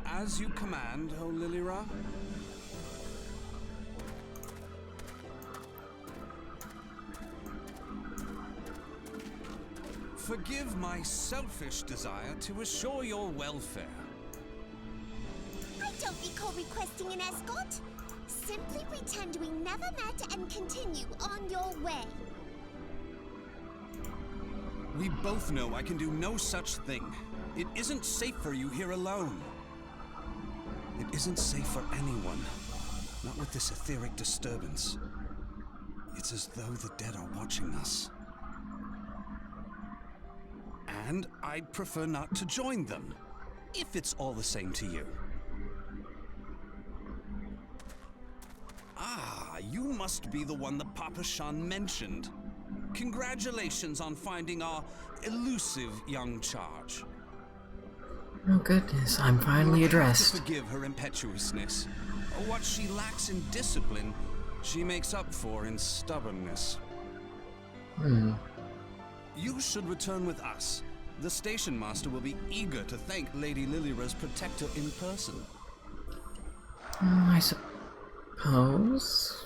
As you command, O Lilira. Forgive my selfish desire to assure your welfare. I don't recall requesting an escort. Simply pretend we never met and continue on your way. We both know I can do no such thing. It isn't safe for you here alone. It isn't safe for anyone. Not with this etheric disturbance. It's as though the dead are watching us. And I'd prefer not to join them, if it's all the same to you. Ah, you must be the one that Papa Shan mentioned. Congratulations on finding our elusive young charge. Oh goodness, I'm finally addressed. Forgive her impetuousness. What she lacks in discipline, she makes up for in stubbornness. You should return with us. The station master will be eager to thank Lady Lilira's protector in person. I suppose.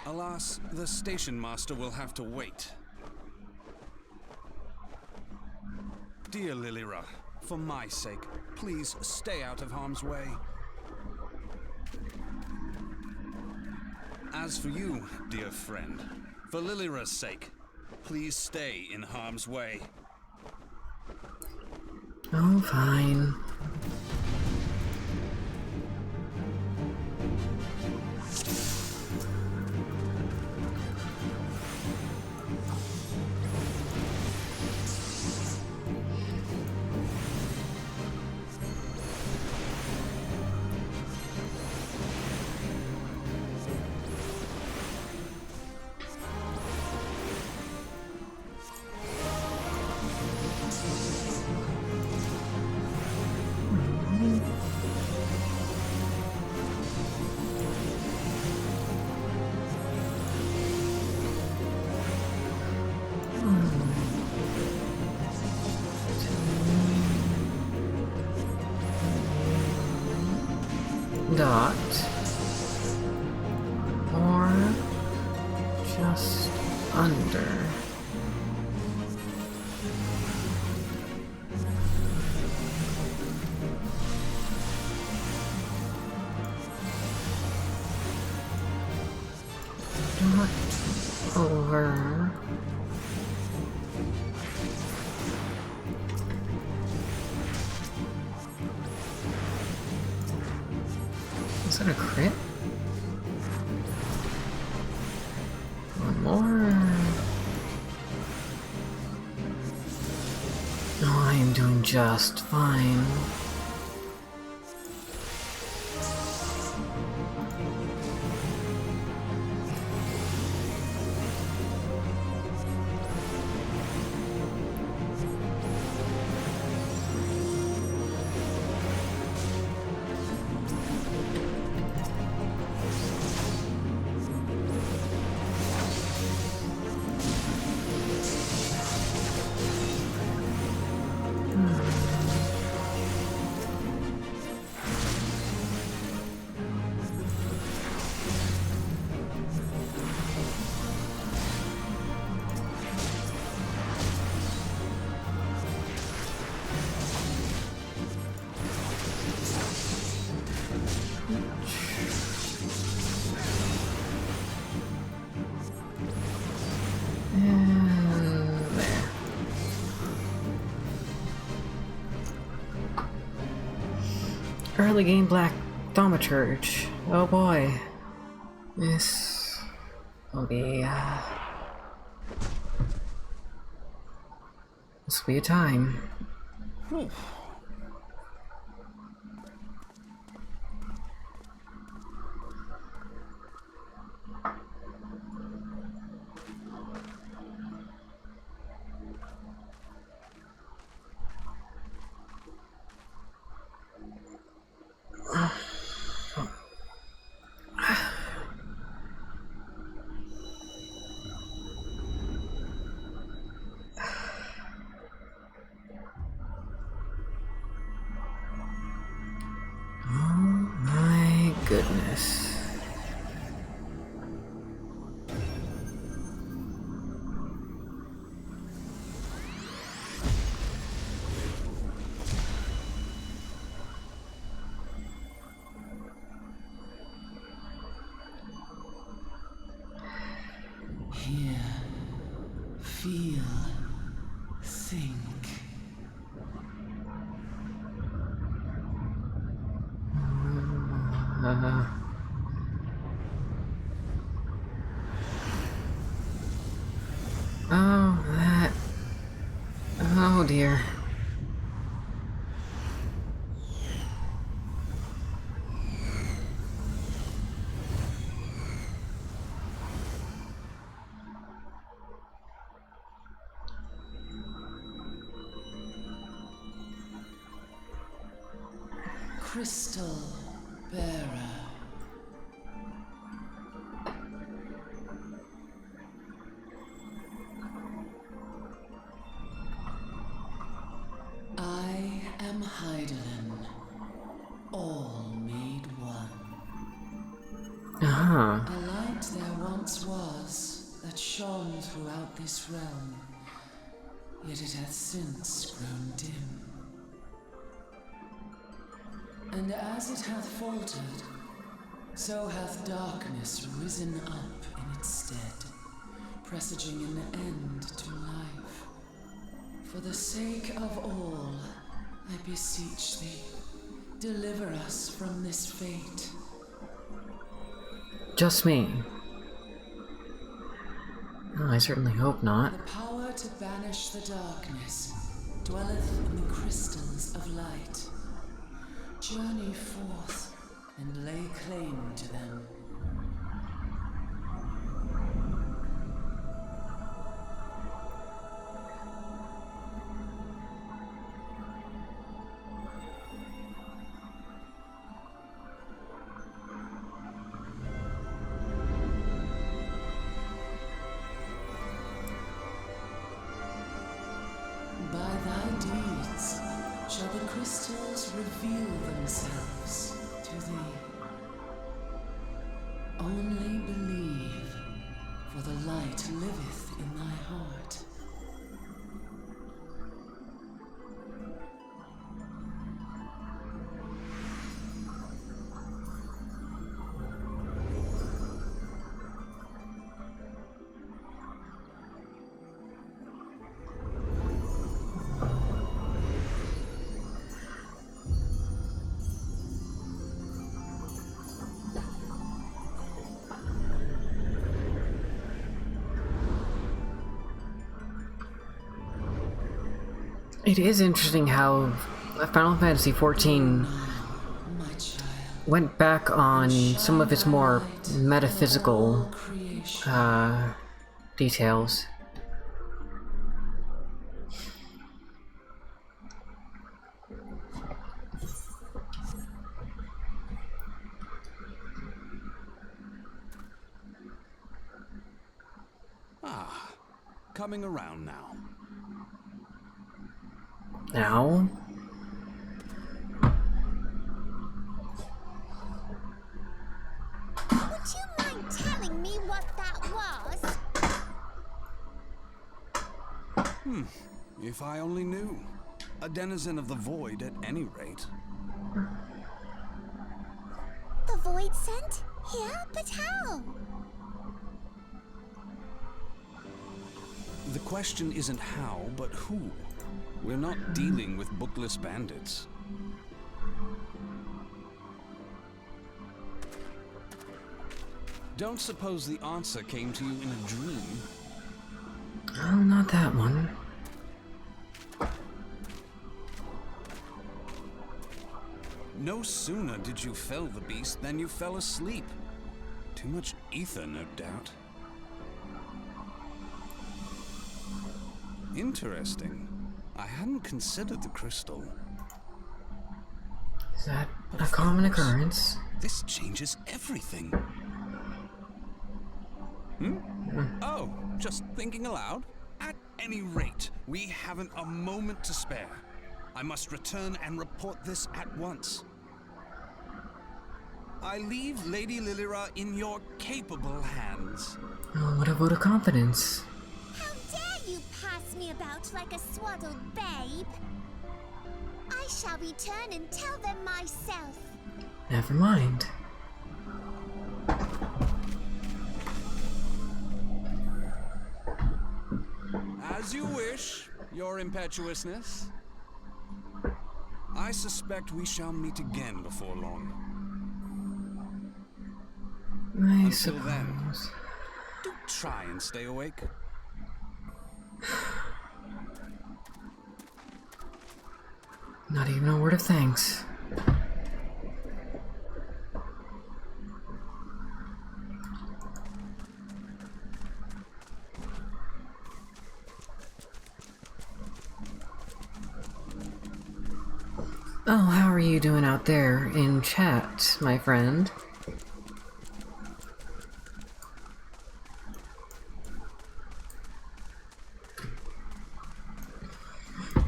Alas, the station master will have to wait. Dear Lilira, for my sake, please stay out of harm's way. As for you, dear friend, for Lilira's sake, please stay in harm's way. Oh, fine. Dot. Or just under. Dot over. Is that a crit? One more. Oh, I am doing just fine. Early game black thaumaturge. Oh boy. This will be this will be a time. Goodness. Oh, that. Oh dear. Crystal Bearer. I am Heidelin, all made one. Uh-huh. A light there once was that shone throughout this realm, yet it hath since grown dim. And as it hath faltered, so hath darkness risen up in its stead, presaging an end to life. For the sake of all, I beseech thee, deliver us from this fate. Just me. Oh, I certainly hope not. The power to banish the darkness dwelleth in the crystals of light. Journey forth and lay claim to them. By thy deeds shall the crystals reveal themselves to thee. Only believe, for the light liveth in thy heart. It is interesting how Final Fantasy XIV My child, went back on some of its more metaphysical creation. details. Ah, coming around now. Now? Would you mind telling me what that was? If I only knew. A denizen of the void at any rate. The void sent? Here? But how? The question isn't how, but who. We're not dealing with bookless bandits. Don't suppose the answer came to you in a dream? Oh, not that one. No sooner did you fell the beast than you fell asleep. Too much ether, no doubt. Interesting. I hadn't considered the crystal. Is that a common occurrence? This changes everything. Oh, just thinking aloud? At any rate, we haven't a moment to spare. I must return and report this at once. I leave Lady Lilira in your capable hands. Oh, what a vote of confidence. How dare you pass me about like a swaddled babe? I shall return and tell them myself. Never mind. As you wish, your impetuousness. I suspect we shall meet again before long. I Until then, suppose. don't try and stay awake. Not even a word of thanks. Oh, how are you doing out there in chat, my friend?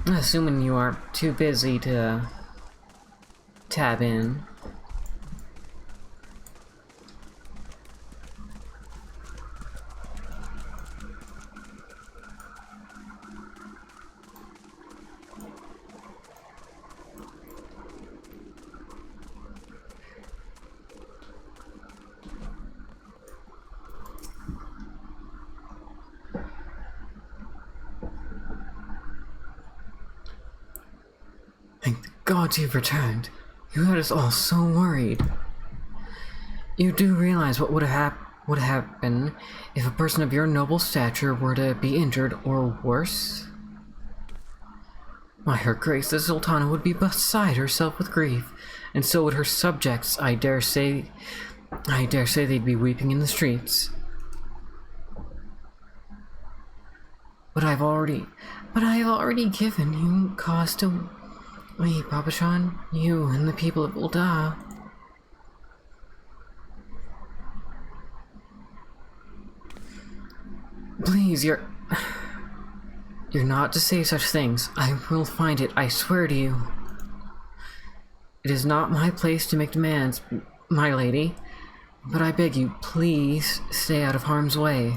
Assuming you aren't too busy to tab in. Thank the gods you've returned. You had us all so worried. You do realize what would happen if a person of your noble stature were to be injured or worse? Why, Her Grace the Sultana would be beside herself with grief, and so would her subjects. I dare say they'd be weeping in the streets. But I have already given you cause to weep, Papa Shan, you and the people of Ulda. Please, you're not to say such things. I will find it, I swear to you. It is not my place to make demands, my lady, but I beg you, please stay out of harm's way.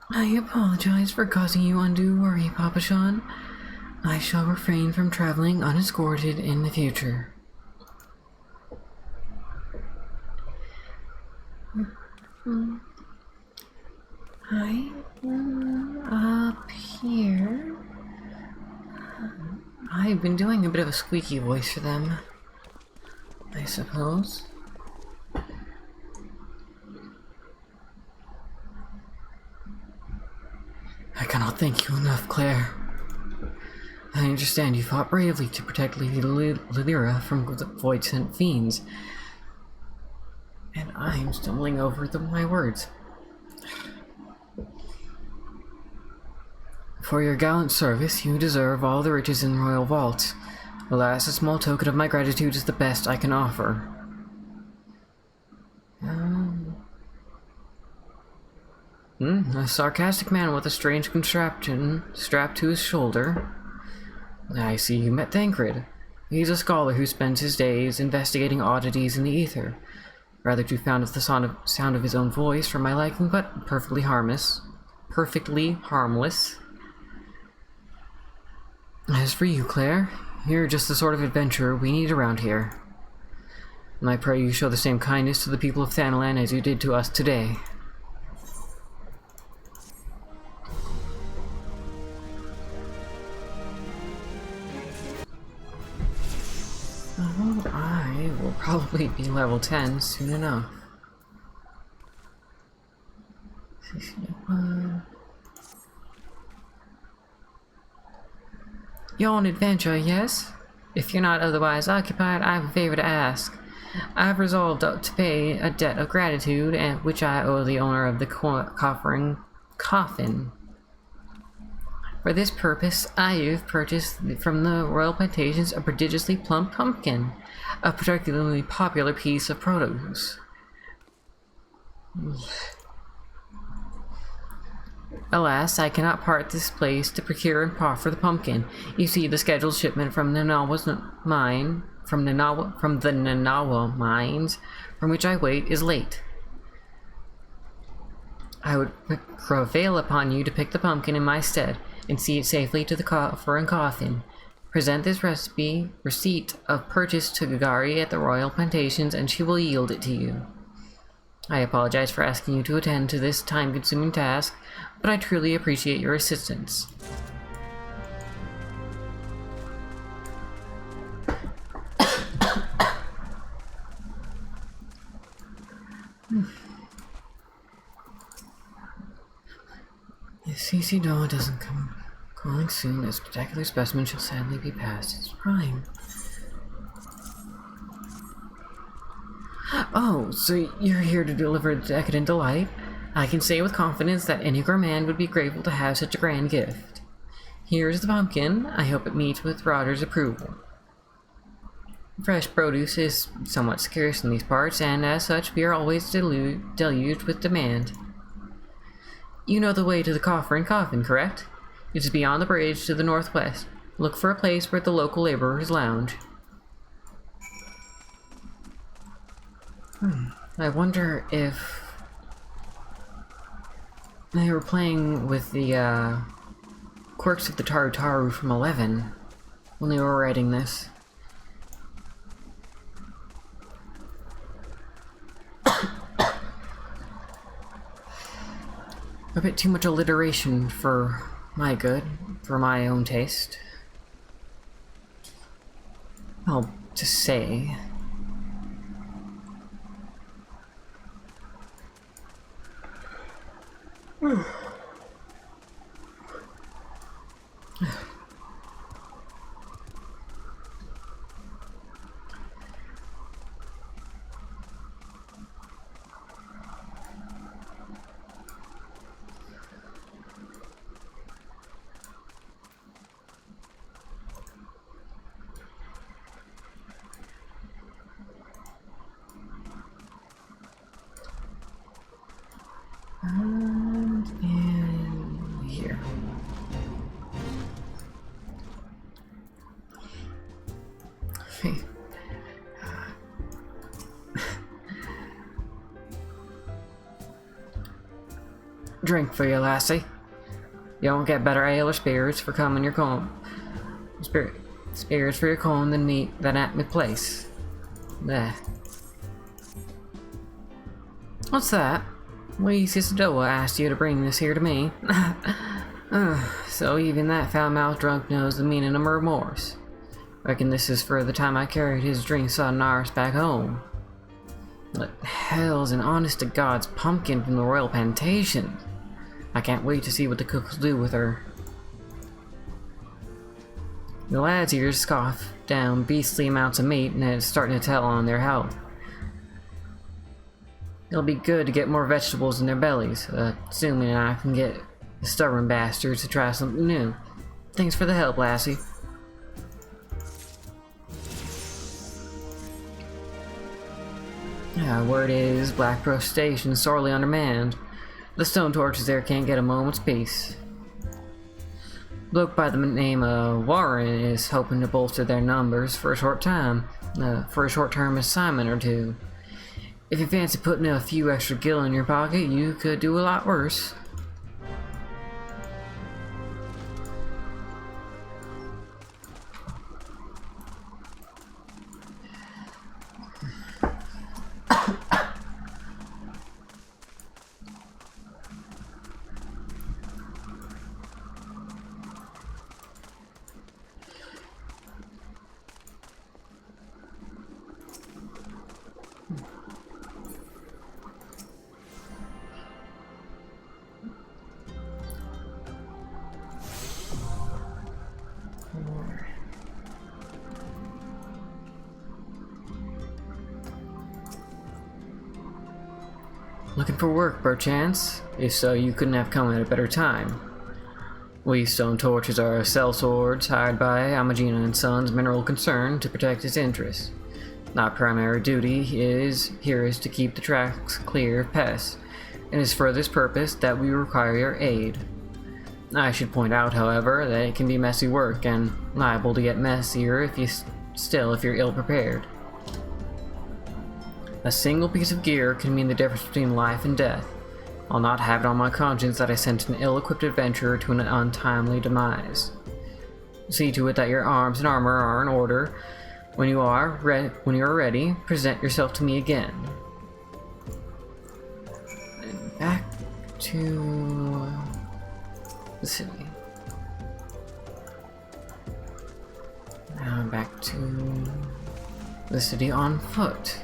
I apologize for causing you undue worry, Papa Shan. I shall refrain from traveling unescorted in the future. Hi, up here. I've been doing a bit of a squeaky voice for them, I suppose. I cannot thank you enough, Claire. I understand you fought bravely to protect Lady Lyra from the void-sent fiends. And I'm stumbling over my words. For your gallant service, you deserve all the riches in the royal vault. Alas, a small token of my gratitude is the best I can offer. A sarcastic man with a strange contraption strapped to his shoulder. I see you met Thancred. He's a scholar who spends his days investigating oddities in the ether. Rather too fond of the sound of his own voice for my liking, but perfectly harmless. As for you, Claire, you're just the sort of adventurer we need around here. And I pray you show the same kindness to the people of Thanalan as you did to us today. Oh, I will probably be level 10 soon enough. You're on adventure, yes? If you're not otherwise occupied, I have a favor to ask. I've resolved to pay a debt of gratitude, and which I owe the owner of the coffin. For this purpose, I have purchased from the royal plantations a prodigiously plump pumpkin, a particularly popular piece of produce. Alas, I cannot part this place to procure and proffer the pumpkin. You see, the scheduled shipment from the Nanawa mines, from which I wait, is late. I would prevail upon you to pick the pumpkin in my stead, and see it safely to the coffer and coffin. Present this receipt of purchase to Gagari at the royal plantations, and she will yield it to you. I apologize for asking you to attend to this time-consuming task, but I truly appreciate your assistance. Casey Daw doesn't come calling soon. This spectacular specimen shall sadly be past its prime. Oh, so you're here to deliver decadent delight? I can say with confidence that any gourmand would be grateful to have such a grand gift. Here's the pumpkin. I hope it meets with Roger's approval. Fresh produce is somewhat scarce in these parts, and as such we are always deluged with demand. You know the way to the Coffer and Coffin, correct? It is beyond the bridge to the northwest. Look for a place where the local laborers lounge. I wonder if they were playing with the quirks of the Tarutaru from 11 when they were writing this. A bit too much alliteration for my good, for my own taste. Well, to say. And in here. Okay. Drink for you, lassie. You don't get better ale or spirits for coming your comb. Spirits for your comb than meat than at me place. There. What's that? We, Sister Doa, asked you to bring this here to me. So even that foul-mouthed drunk knows the meaning of remorse. Reckon this is for the time I carried his drinks on arse back home. What hell's an honest-to-God's pumpkin from the Royal Plantation? I can't wait to see what the cooks do with her. The lads here scoff down beastly amounts of meat, and it's starting to tell on their health. It'll be good to get more vegetables in their bellies, assuming I can get the stubborn bastards to try something new. Thanks for the help, lassie. Word is, Blackbrush Station is sorely undermanned. The stone torches there can't get a moment's peace. Bloke by the name of Warren is hoping to bolster their numbers for a short time, for a short-term assignment or two. If you fancy putting a few extra gil in your pocket, you could do a lot worse. Looking for work, perchance? If so, you couldn't have come at a better time. We stone torches are sellswords hired by Amagina and Sons Mineral Concern to protect its interests. Our primary duty here is to keep the tracks clear of pests, and it is for this purpose that we require your aid. I should point out, however, that it can be messy work and liable to get messier if you're ill prepared. A single piece of gear can mean the difference between life and death. I'll not have it on my conscience that I sent an ill-equipped adventurer to an untimely demise. See to it that your arms and armor are in order. When you are ready, present yourself to me again. And back to the city. Now back to the city on foot.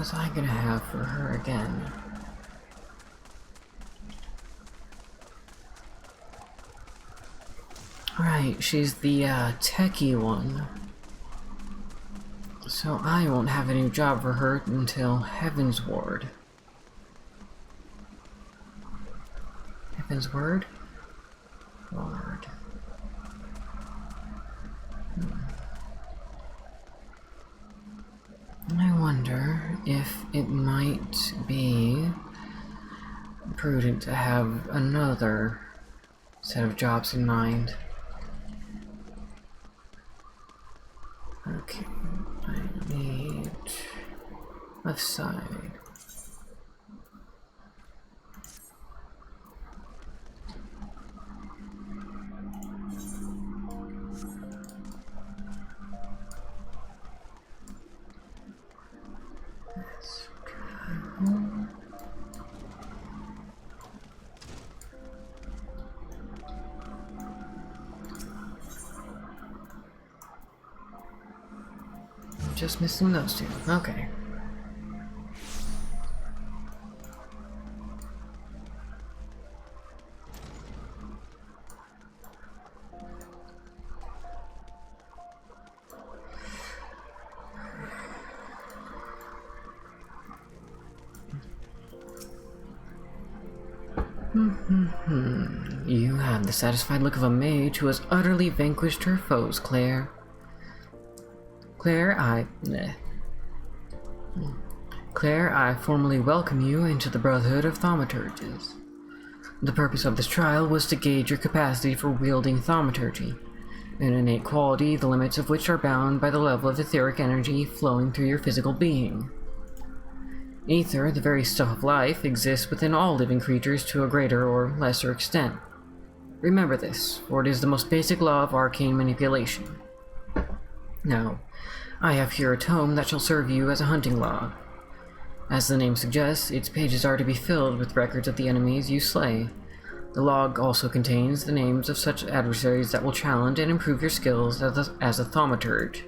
was I gonna have for her again? Right, she's the techie one. So I won't have a new job for her until Heaven's Ward. Heaven's Word? Ward. I wonder if it might be prudent to have another set of jobs in mind. Okay, I need left side. Just missing those two. Okay. You have the satisfied look of a mage who has utterly vanquished her foes, Claire. Claire, I formally welcome you into the Brotherhood of Thaumaturges. The purpose of this trial was to gauge your capacity for wielding thaumaturgy, an innate quality the limits of which are bound by the level of etheric energy flowing through your physical being. Ether, the very stuff of life, exists within all living creatures to a greater or lesser extent. Remember this, for it is the most basic law of arcane manipulation. Now, I have here a tome that shall serve you as a hunting log. As the name suggests, its pages are to be filled with records of the enemies you slay. The log also contains the names of such adversaries that will challenge and improve your skills as a thaumaturge.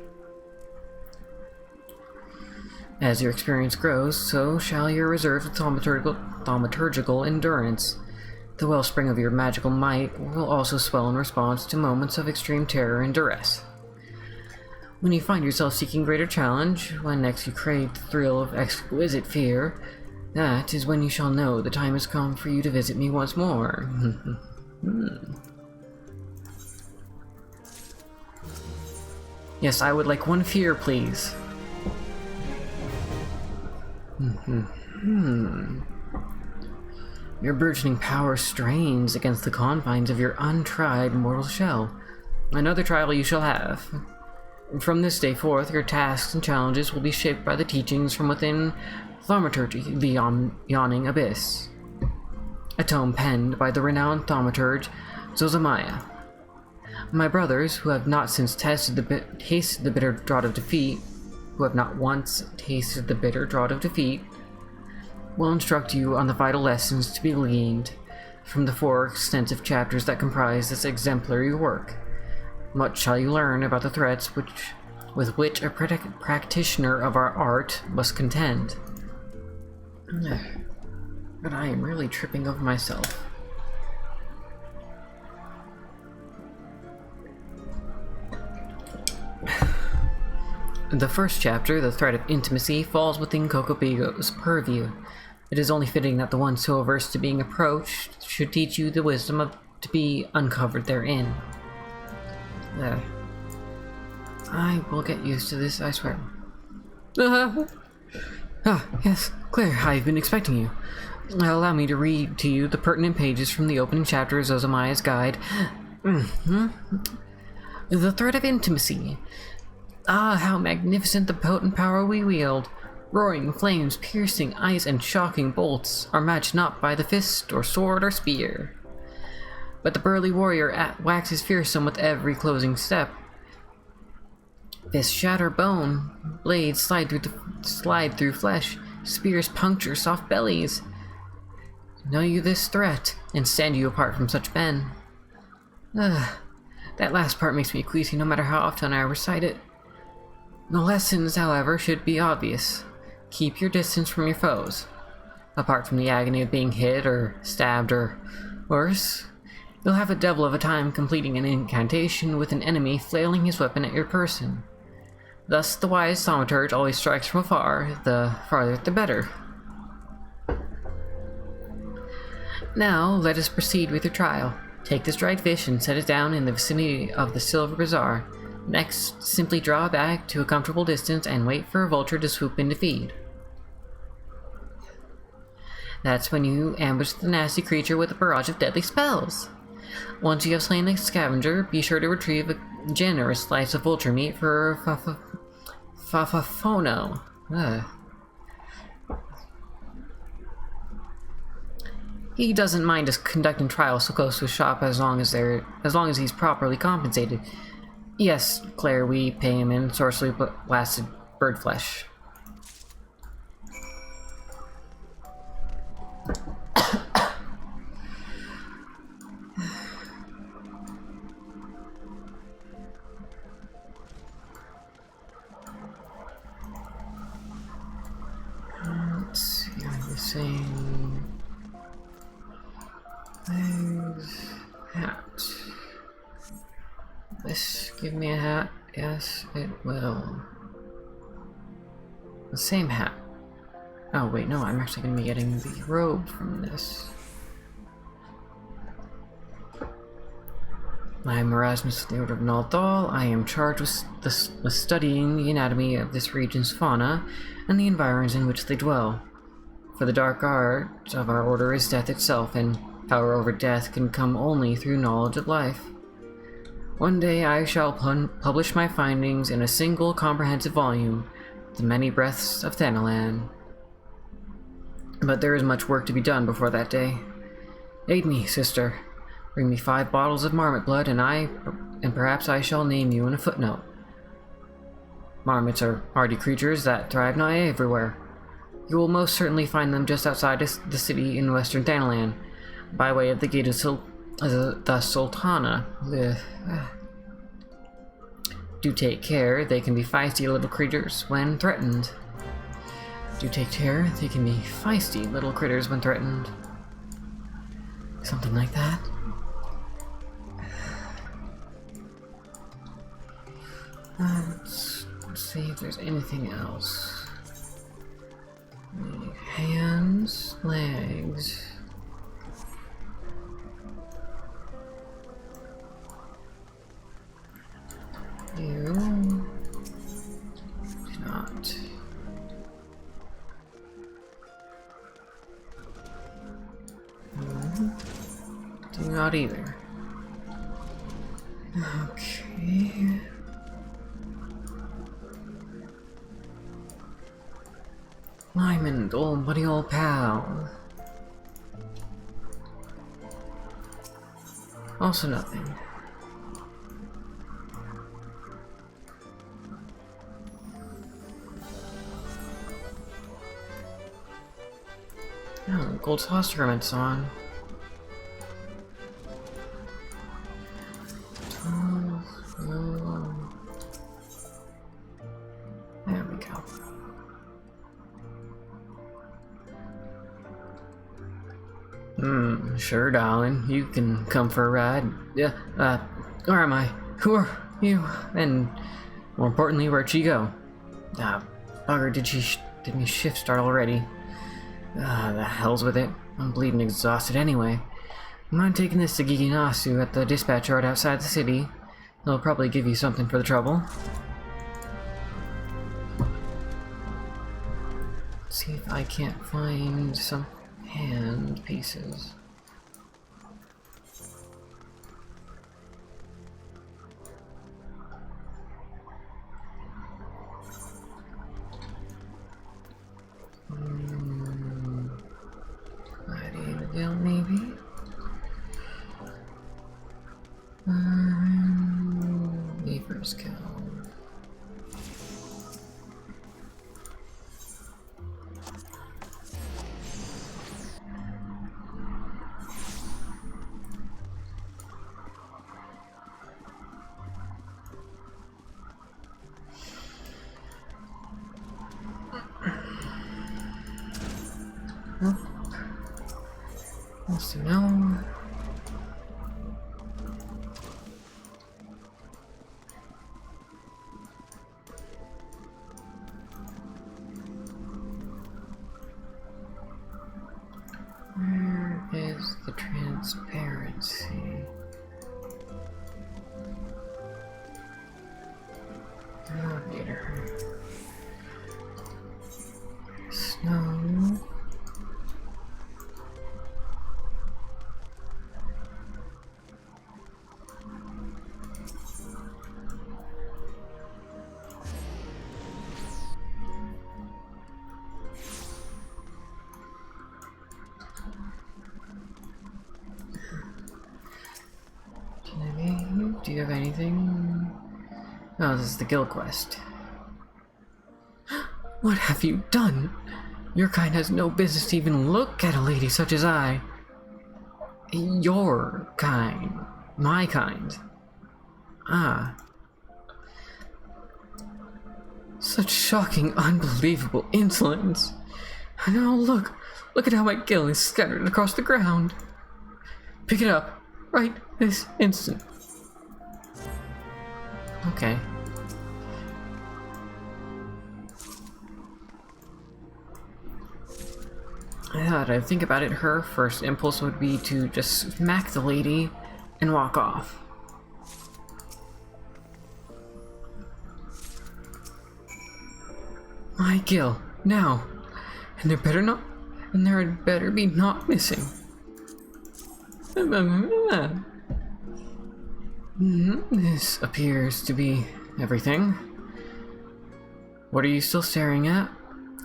As your experience grows, so shall your reserve of thaumaturgical endurance. The wellspring of your magical might will also swell in response to moments of extreme terror and duress. When you find yourself seeking greater challenge, when next you crave the thrill of exquisite fear, that is when you shall know the time has come for you to visit me once more. Yes, I would like one fear, please. Your burgeoning power strains against the confines of your untried mortal shell. Another trial you shall have. From this day forth, your tasks and challenges will be shaped by the teachings from within Thaumaturgy, the Yawning Abyss. A tome penned by the renowned thaumaturge Zozamaya. My brothers, who have not since tasted the bitter draught of defeat, will instruct you on the vital lessons to be gleaned from the 4 extensive chapters that comprise this exemplary work. Much shall you learn about the threats with which a practitioner of our art must contend. But I am really tripping over myself. The first chapter, The Threat of Intimacy, falls within Kokobigo's purview. It is only fitting that the one so averse to being approached should teach you the wisdom to be uncovered therein. I will get used to this, I swear. Yes, Claire, I've been expecting you. Allow me to read to you the pertinent pages from the opening chapter of Zozamaya's Guide. The Threat of Intimacy. Ah, how magnificent the potent power we wield. Roaring flames, piercing ice, and shocking bolts are matched not by the fist or sword or spear. But the burly warrior waxes fearsome with every closing step. Fists shatter bone, blades slide through flesh, spears puncture soft bellies. Know you this threat, and stand you apart from such men. That last part makes me queasy no matter how often I recite it. The lessons, however, should be obvious. keep your distance from your foes. Apart from the agony of being hit or stabbed or worse, you'll have a devil of a time completing an incantation with an enemy flailing his weapon at your person. Thus, the wise thaumaturge always strikes from afar, the farther the better. Now, let us proceed with your trial. Take this dried fish and set it down in the vicinity of the silver bazaar. Next, simply draw back to a comfortable distance and wait for a vulture to swoop in to feed. That's when you ambush the nasty creature with a barrage of deadly spells. Once you have slain the scavenger, be sure to retrieve a generous slice of vulture meat for Fafafono. He doesn't mind us conducting trials so close to his shop as long as he's properly compensated. Yes, Claire, we pay him in sorcerily blasted bird flesh. Let's see, the same things. Hat. This give me a hat? Yes, it will. The same hat. Oh wait, no, I'm actually going to be getting the robe from this. I am Erasmus of the Order of Naldal. I am charged with studying the anatomy of this region's fauna and the environs in which they dwell. For the dark art of our order is death itself, and power over death can come only through knowledge of life. One day I shall publish my findings in a single comprehensive volume, The Many Breaths of Thanalan. But there is much work to be done before that day. Aid me, sister. Bring me 5 bottles of marmot blood, and perhaps I shall name you in a footnote. Marmots are hardy creatures that thrive nigh everywhere. You will most certainly find them just outside the city in western Thanalan, by way of the gate of the Sultana. Do take care, they can be feisty little creatures when threatened. Do take care, they can be feisty little critters when threatened. Something like that. Let's see if there's anything else. Hands, legs. You do not. You do not either. Okay. Lyman, old buddy, old pal. Also nothing. Oh, gold sauce tournament's on. There we go. Sure, darling. You can come for a ride. Yeah, where am I? Who are you? And more importantly, where'd she go? Bugger, did me shift start already? The hell's with it. I'm bleeding exhausted anyway. Mind taking this to Gigi Nasu at the dispatch yard outside the city? He'll probably give you something for the trouble. Let's see if I can't find some hand pieces. Maybe? Weaver's Kill. Wants to know. Where is the transparency? Elevator. Snow. Do you have anything? Oh, this is the guild quest. What have you done? Your kind has no business to even look at a lady such as I. Your kind. My kind. Ah. Such shocking, unbelievable insolence. Now look. Look at how my gill is scattered across the ground. Pick it up. Right this instant. Okay. I thought I'd think about it. Her first impulse would be to just smack the lady and walk off. My gill, now. And there had better be not missing. This appears to be everything. What are you still staring at?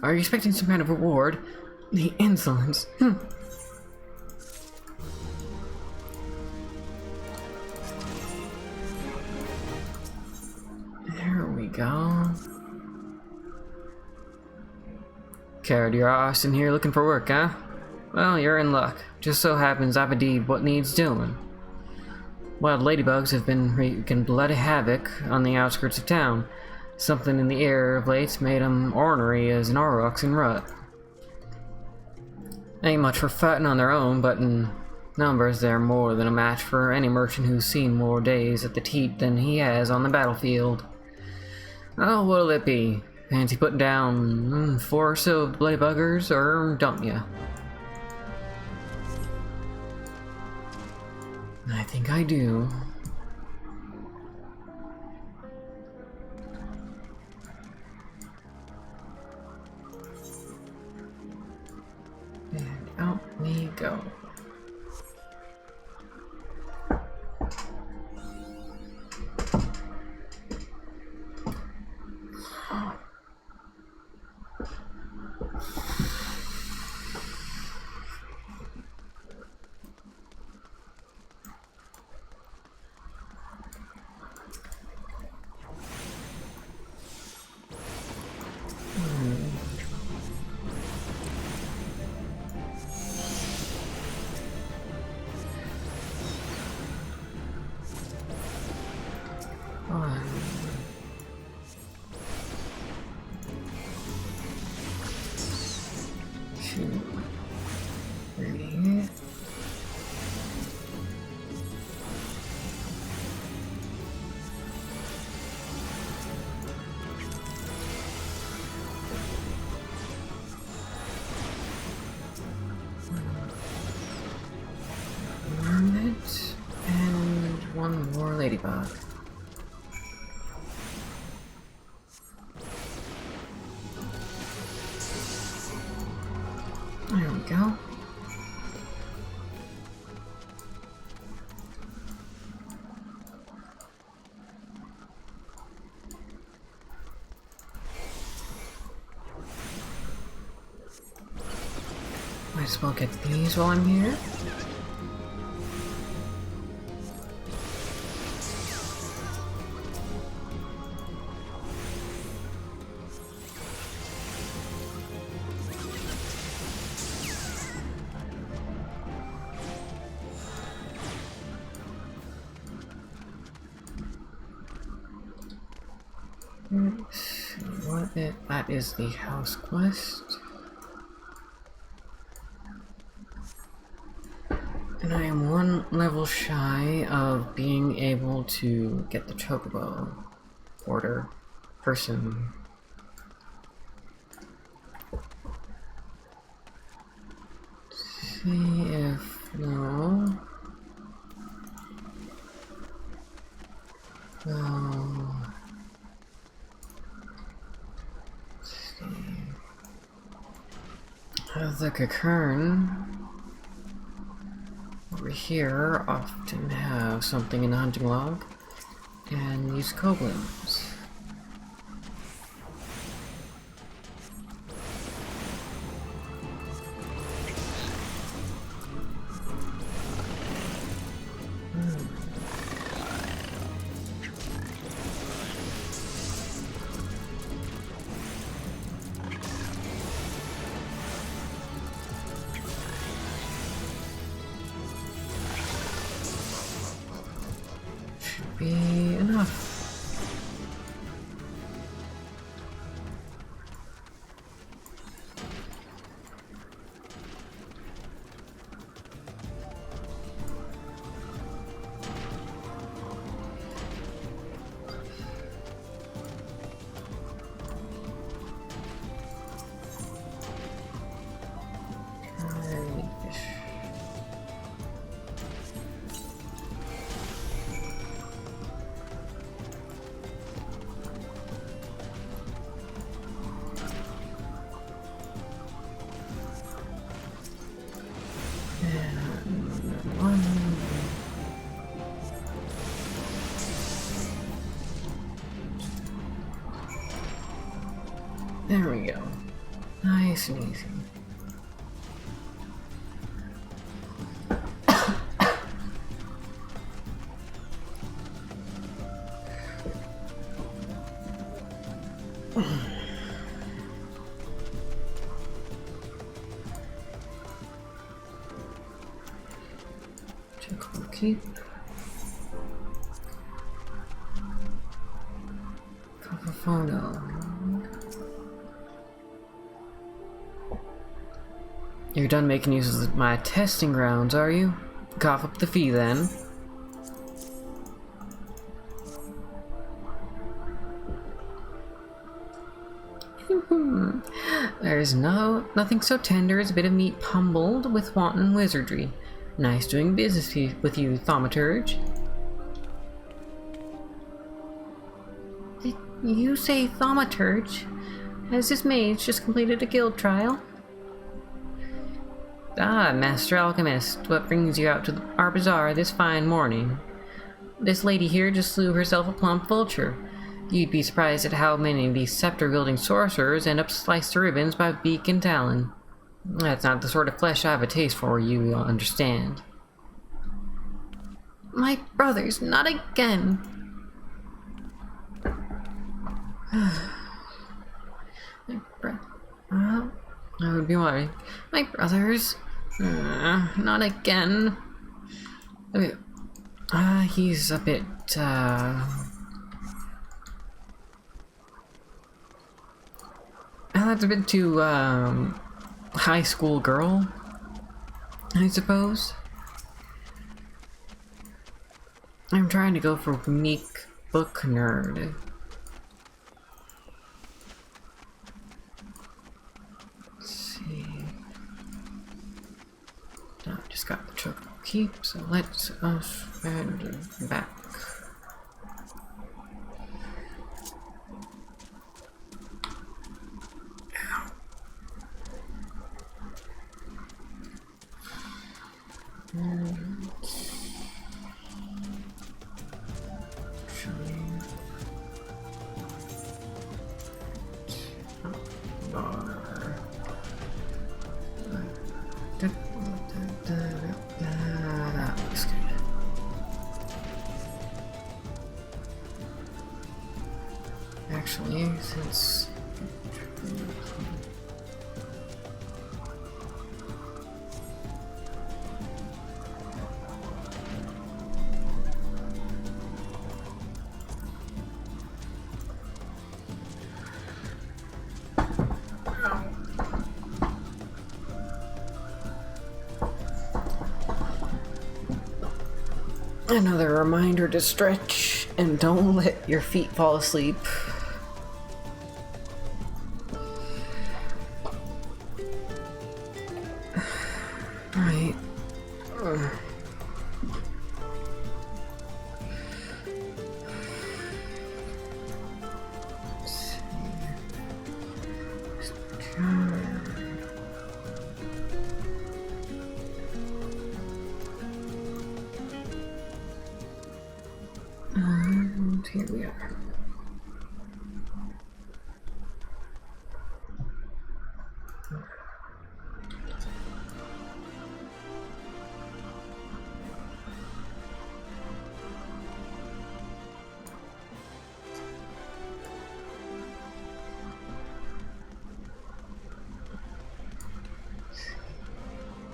Are you expecting some kind of reward? The insolence. There we go. Carrot, you're Austin here looking for work, huh? Well, you're in luck. Just so happens I've a deed what needs doing. Wild ladybugs have been wreaking bloody havoc on the outskirts of town. Something in the air of late's made 'em ornery as an aurochs in rut. Ain't much for fighting on their own, but in numbers they're more than a match for any merchant who's seen more days at the teat than he has on the battlefield. Oh, what'll it be? Fancy putting down 4 or so bloody buggers, or don't ya? I think I do. And out we go. One more ladybug. There we go. Might as well get these while I'm here. That is the house quest. And I am one level shy of being able to get the chocobo order person. See if no. Well, let's see. The Cocoon over here often have something in the hunting log, and these goblins. Be enough. Fish. There we go. Nice and easy. Keep. Photo. You're done making use of my testing grounds, are you? Cough up the fee then. There's nothing so tender as a bit of meat pummeled with wanton wizardry. Nice doing business with you, thaumaturge. Did you say thaumaturge? Has this mage just completed a guild trial? Ah, Master Alchemist, what brings you out to our bazaar this fine morning? This lady here just slew herself a plump vulture. You'd be surprised at how many of these scepter-wielding sorcerers end up sliced to ribbons by beak and talon. That's not the sort of flesh I have a taste for, you understand. My brothers, not again! I would be worried. My brothers, not again. Okay. He's a bit, that's a bit too, high school girl, I suppose. I'm trying to go for unique book nerd. Let's see. No, I just got the chocobo keep, so let's head back. That looks good. Actually, since Another reminder to stretch and don't let your feet fall asleep. Right. And here we are.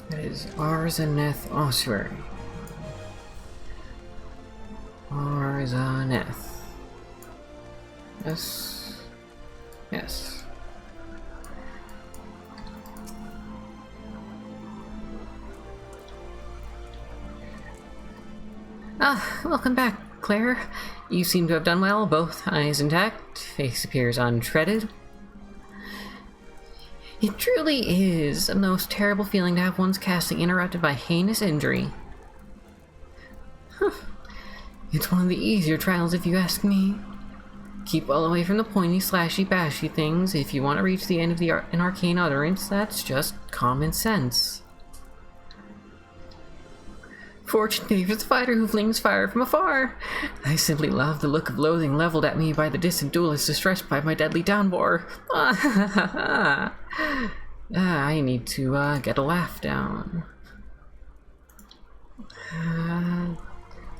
That is Arzaneth Ossuary. Arzaneth. Yes. Yes. Ah, welcome back, Claire. You seem to have done well, both eyes intact, face appears untreaded. It truly is a most terrible feeling to have one's casting interrupted by heinous injury. Huh. It's one of the easier trials if you ask me. Keep well away from the pointy, slashy, bashy things if you want to reach the end of an arcane utterance. That's just common sense. Fortune favors the fighter who flings fire from afar. I simply love the look of loathing leveled at me by the distant duelist distressed by my deadly downpour. I need to get a laugh down. At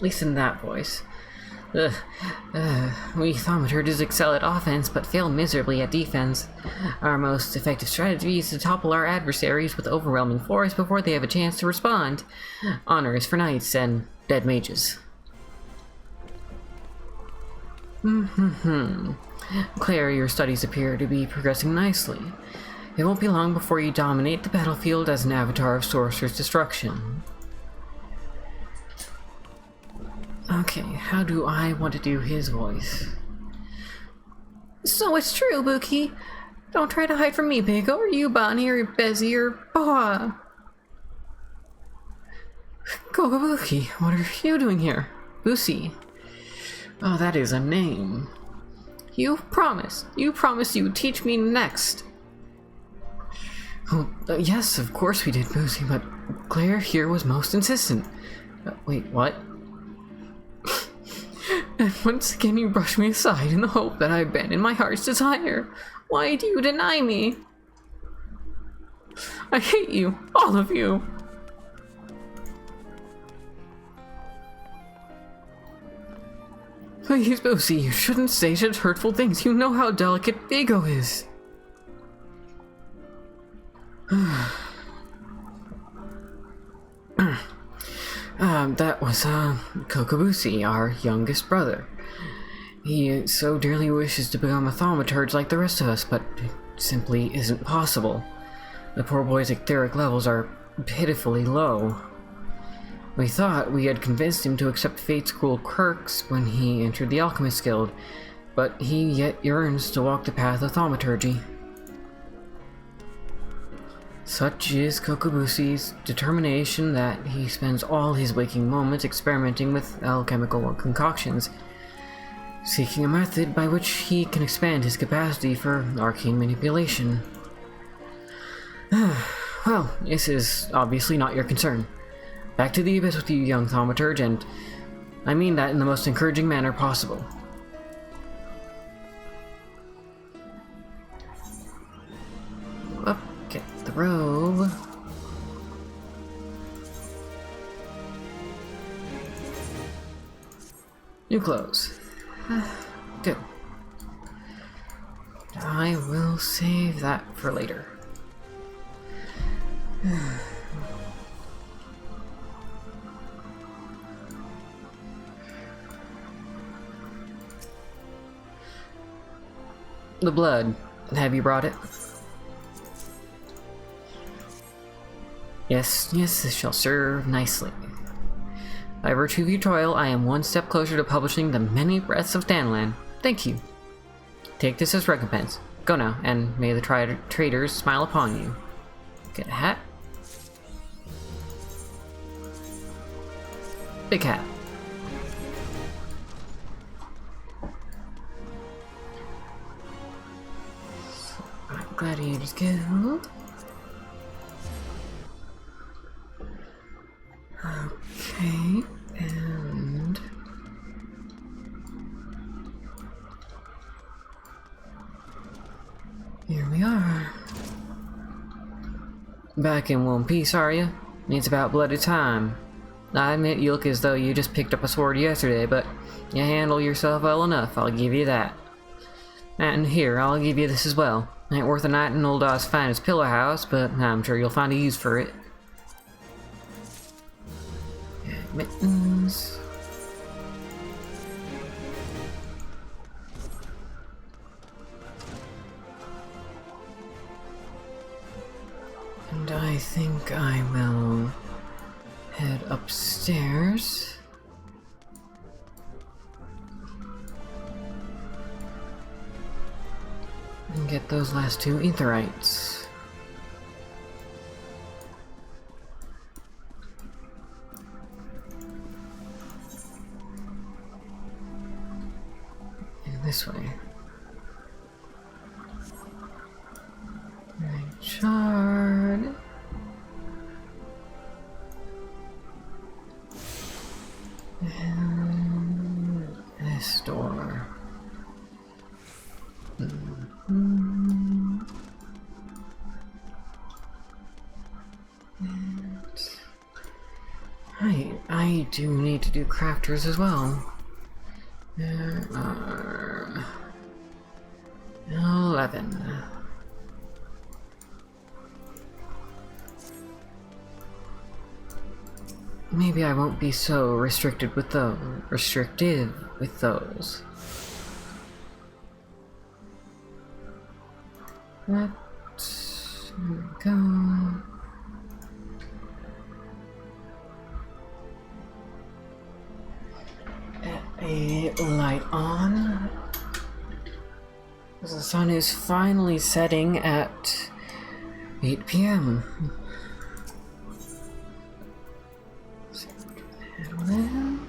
least in that voice. We thaumaturges excel at offense, but fail miserably at defense. Our most effective strategy is to topple our adversaries with overwhelming force before they have a chance to respond. Honor is for knights and dead mages. Claire, your studies appear to be progressing nicely. It won't be long before you dominate the battlefield as an avatar of Sorcerer's Destruction. Okay, how do I want to do his voice? So it's true, Buki. Don't try to hide from me, Big, or you, Bonnie, or Bezzy, or Boa. Gogobuki, what are you doing here? Busi. Oh, that is a name. You promised you would teach me next. Oh, yes, of course we did, Busi, but Claire here was most insistent. Wait, what? And once again you brush me aside in the hope that I abandon my heart's desire. Why do you deny me? I hate you, all of you. Please, Bosie, you shouldn't say such hurtful things. You know how delicate Vigo is. That was, Kokobusi, our youngest brother. He so dearly wishes to become a thaumaturge like the rest of us, but it simply isn't possible. The poor boy's etheric levels are pitifully low. We thought we had convinced him to accept fate's cruel quirks when he entered the Alchemist Guild, but he yet yearns to walk the path of thaumaturgy. Such is Kokobusi's determination that he spends all his waking moments experimenting with alchemical concoctions, seeking a method by which he can expand his capacity for arcane manipulation. Well, this is obviously not your concern. Back to the abyss with you, young thaumaturge, and I mean that in the most encouraging manner possible. Up, get the robe. New clothes. Good. I will save that for later. The blood. Have you brought it? Yes, yes, this shall serve nicely. By virtue of your toil, I am one step closer to publishing the many breaths of Danland. Thank you. Take this as recompense. Go now, and may the traders smile upon you. Get a hat. Big hat. Gladiators Guild. Okay, and here we are. Back in one piece, are you? It's about bloody time. I admit you look as though you just picked up a sword yesterday, but you handle yourself well enough, I'll give you that. And here, I'll give you this as well. Ain't worth a night in old Oz finest pillow house, but I'm sure you'll find a use for it. Mittens. And I think I will head upstairs. And get those last two aetherites. And this way. Right, shard. And this door. I do need to do crafters as well. There are 11. Maybe I won't be so restrictive with those. Let's go. A light on. The sun is finally setting at 8 p.m. Head on in.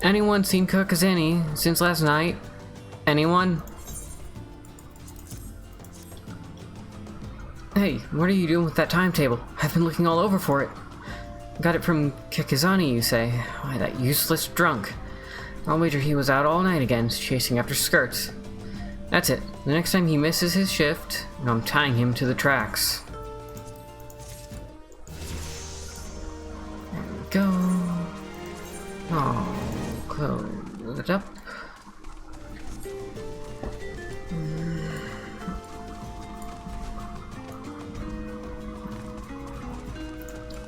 Anyone seen Kokazeni since last night? Anyone? Hey, what are you doing with that timetable? I've been looking all over for it. Got it from Kikizani, you say? Why, that useless drunk. I'll wager he was out all night again, chasing after skirts. That's it. The next time he misses his shift, I'm tying him to the tracks. There we go. Oh, close it up.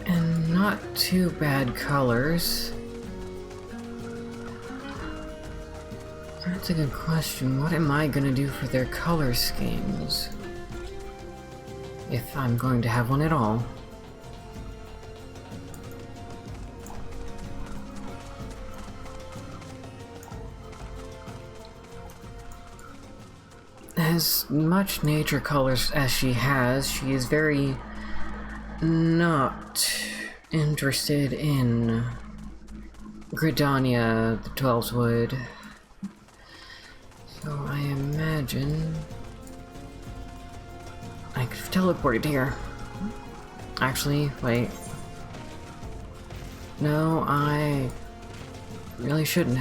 And not too bad colors. That's a good question. What am I gonna do for their color schemes? If I'm going to have one at all. As much nature colors as she has, she is very not interested in Gridania, the 12's Wood. So I imagine I could have teleported here. Actually, wait. No, I really shouldn't.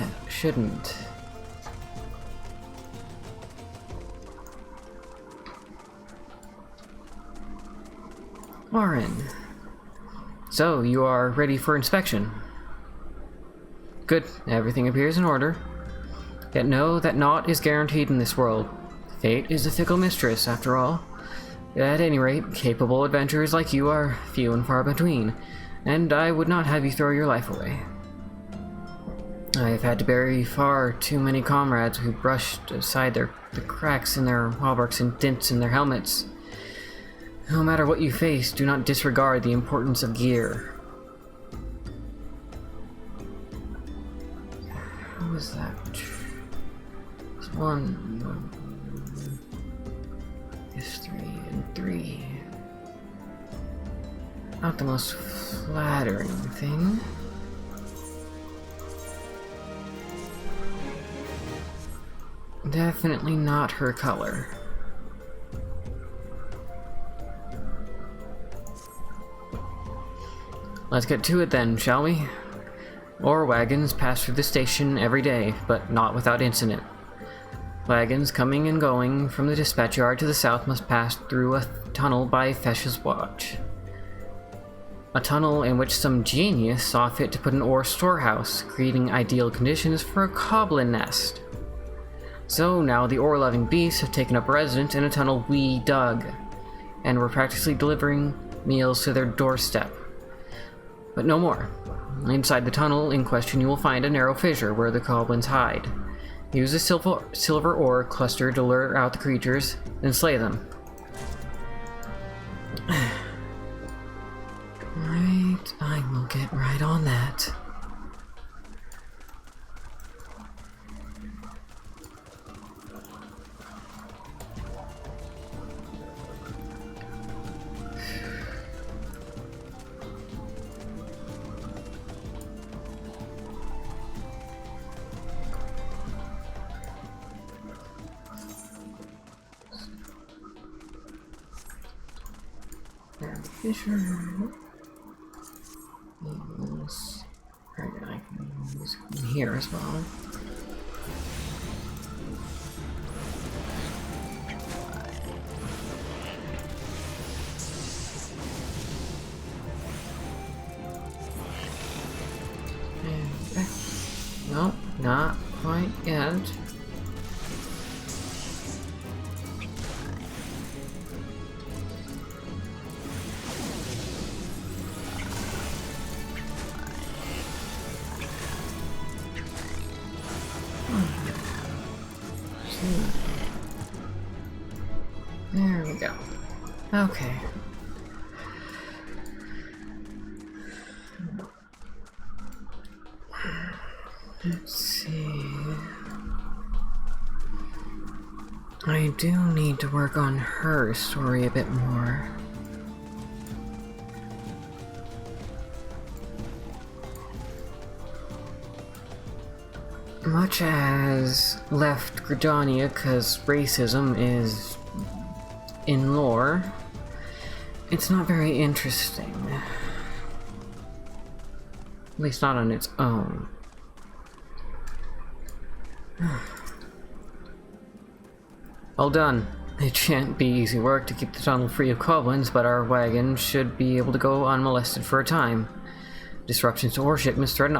Orin. So, you are ready for inspection. Good, everything appears in order. Yet know that naught is guaranteed in this world. Fate is a fickle mistress, after all. At any rate, capable adventurers like you are few and far between, and I would not have you throw your life away. I have had to bury far too many comrades who brushed aside the cracks in their hauberks and dents in their helmets. No matter what you face, do not disregard the importance of gear. What was that? It's 1. It's 3 and 3. Not the most flattering thing. Definitely not her color. Let's get to it then, shall we? Ore wagons pass through the station every day, but not without incident. Wagons coming and going from the dispatch yard to the south must pass through a tunnel by Fesh's watch. A tunnel in which some genius saw fit to put an ore storehouse, creating ideal conditions for a goblin nest. So now the ore-loving beasts have taken up residence in a tunnel we dug, and we're practically delivering meals to their doorstep. But no more. Inside the tunnel in question you will find a narrow fissure where the goblins hide. Use a silver ore cluster to lure out the creatures, then slay them. Right, I will get right on that. Fisher. I can use in here as well. And nope, not quite yet. There we go. Okay. Let's see. I do need to work on her story a bit more. Much as left Gridania because racism is in lore, it's not very interesting. At least not on its own. All done. It shan't be easy work to keep the tunnel free of goblins, but our wagon should be able to go unmolested for a time. Disruptions to ore shipments threaten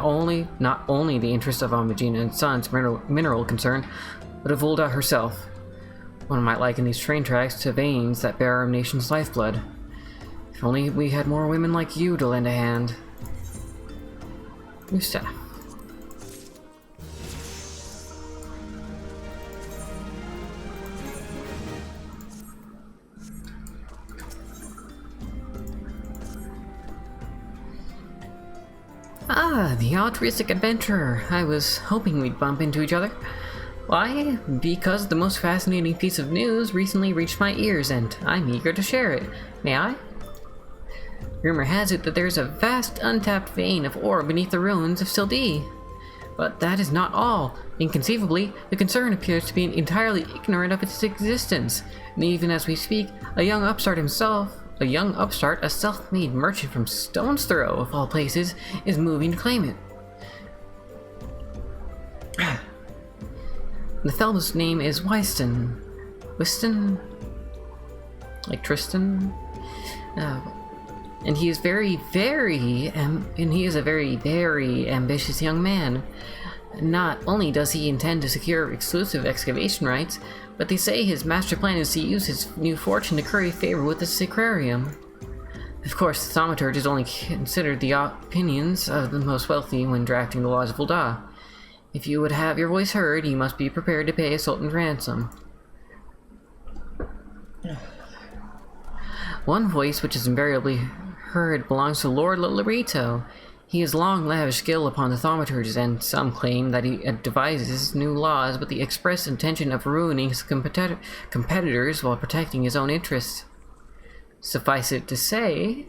not only the interests of Amagina and Sons mineral concern, but of Ulda herself. One might liken these train tracks to veins that bear our nation's lifeblood. If only we had more women like you to lend a hand. New staff. Ah, the altruistic adventurer. I was hoping we'd bump into each other. Why? Because the most fascinating piece of news recently reached my ears, and I'm eager to share it. May I? Rumor has it that there's a vast untapped vein of ore beneath the ruins of Sildee. But that is not all. Inconceivably, the concern appears to be entirely ignorant of its existence, and even as we speak, a young upstart, a self-made merchant from Stone's Throw, of all places, is moving to claim it. The fellow's name is Wyston? Like Tristan? And he is a very ambitious young man. Not only does he intend to secure exclusive excavation rights, but they say his master plan is to use his new fortune to curry favor with the Sacrarium. Of course, the thaumaturge is only considered the opinions of the most wealthy when drafting the laws of Ul'dah. If you would have your voice heard, you must be prepared to pay a sultan's ransom. One voice which is invariably heard belongs to Lord Lorito. He has long lavished skill upon the thaumaturges, and some claim that he devises new laws with the express intention of ruining his competitors while protecting his own interests. Suffice it to say,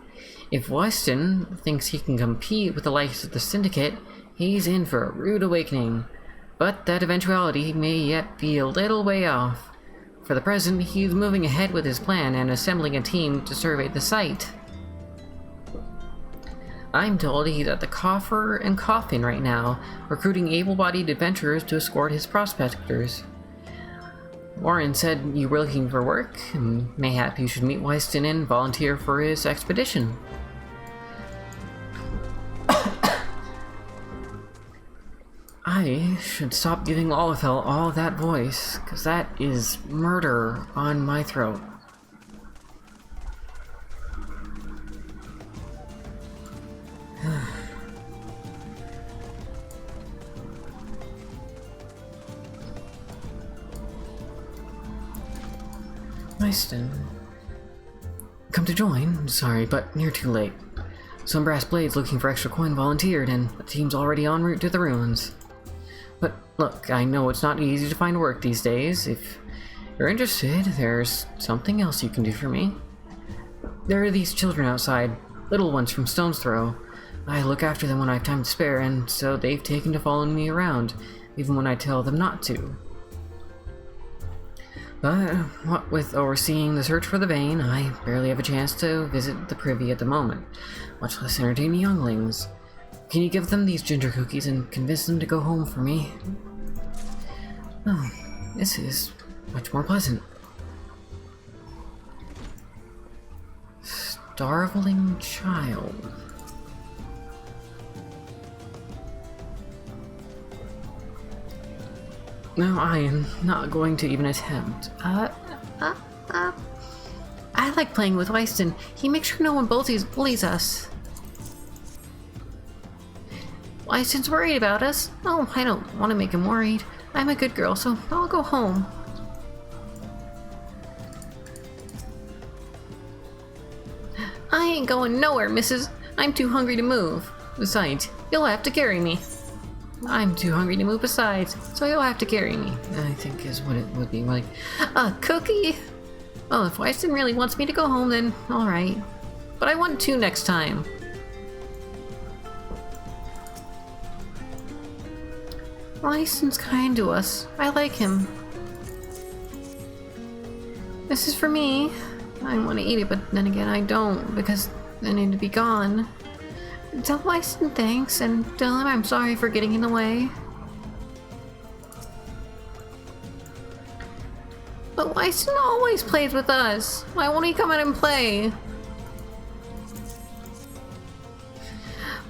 if Weston thinks he can compete with the likes of the Syndicate, he's in for a rude awakening. But that eventuality may yet be a little way off. For the present, he's moving ahead with his plan and assembling a team to survey the site. I'm told he's at the Coffer and Coffin right now, recruiting able-bodied adventurers to escort his prospectors. Warren said you were looking for work, and mayhap you should meet Wyston and volunteer for his expedition. I should stop giving Olafel all that voice, because that is murder on my throat. Wyston. Come to join? Sorry, but you're too late. Some brass blades looking for extra coin volunteered, and the team's already en route to the ruins. But look, I know it's not easy to find work these days. If you're interested, there's something else you can do for me. There are these children outside, little ones from Stone's Throw. I look after them when I have time to spare, and so they've taken to following me around, even when I tell them not to. But what with overseeing the search for the vein, I barely have a chance to visit the privy at the moment, much less entertain the younglings. Can you give them these ginger cookies and convince them to go home for me? Oh, this is much more pleasant. Starveling child. No, I am not going to even attempt. I like playing with Wyston. He makes sure no one bullies us. Wyston's worried about us. Oh, I don't want to make him worried. I'm a good girl, so I'll go home. I ain't going nowhere, missus. I'm too hungry to move. Besides, you'll have to carry me. I'm too hungry to move besides, so you'll have to carry me, I think is what it would be like. A cookie? Well, if Wyston really wants me to go home, then alright. But I want to next time. Wyston's kind to us. I like him. This is for me. I want to eat it, but then again I don't, because I need to be gone. Tell Wyston thanks, and tell him I'm sorry for getting in the way. But Wyston always plays with us. Why won't he come out and play?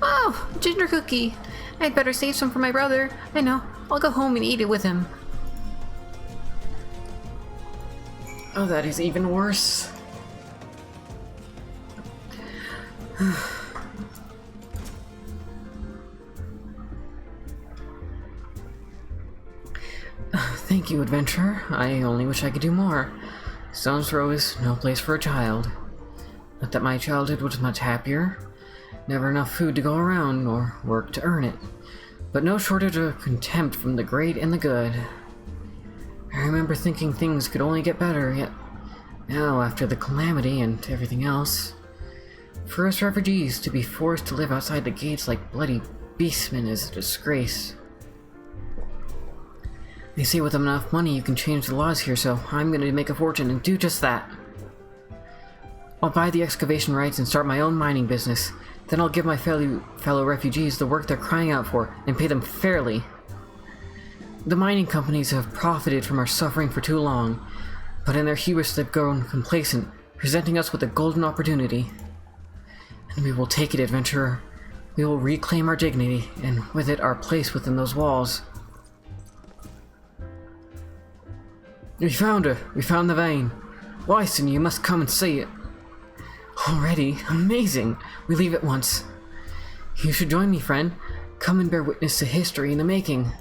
Oh, ginger cookie. I'd better save some for my brother. I know. I'll go home and eat it with him. Oh, that is even worse. Thank you, adventurer. I only wish I could do more. Stone's Throw is no place for a child. Not that my childhood was much happier. Never enough food to go around, nor work to earn it. But no shortage of contempt from the great and the good. I remember thinking things could only get better, yet now, after the calamity and everything else, for us refugees to be forced to live outside the gates like bloody beastmen is a disgrace. They say with enough money you can change the laws here, so I'm going to make a fortune and do just that. I'll buy the excavation rights and start my own mining business. Then I'll give my fellow refugees the work they're crying out for and pay them fairly. The mining companies have profited from our suffering for too long, but in their hubris they've grown complacent, presenting us with a golden opportunity. We will take it, adventurer. We will reclaim our dignity, and with it our place within those walls. We found her! We found the vein! Wyson, you must come and see it! Already? Amazing! We leave at once. You should join me, friend. Come and bear witness to history in the making.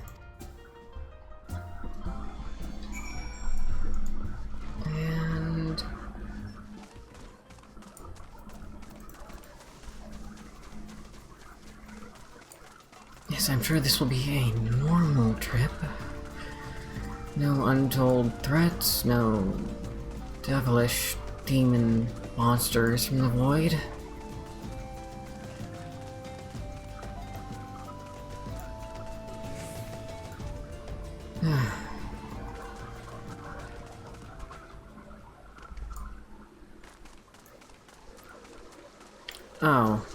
And... yes, I'm sure this will be a normal trip. No untold threats, no devilish demon monsters from the void. Oh.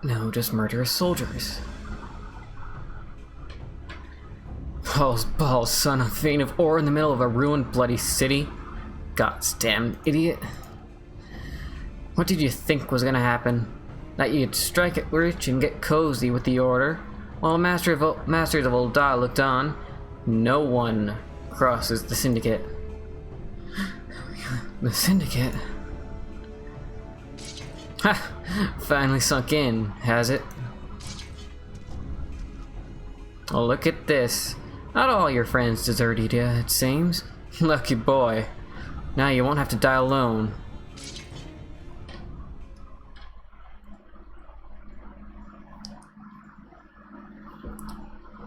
No, just murderous soldiers. Paul's balls, son, a vein of ore in the middle of a ruined, bloody city. God's damn idiot. What did you think was gonna happen? That you'd strike it rich and get cozy with the order, while masters of Ul'dah looked on? No one crosses the Syndicate. The Syndicate? Ha! Finally sunk in, has it? Oh, look at this. Not all your friends deserted you, it seems. Lucky boy. Now you won't have to die alone.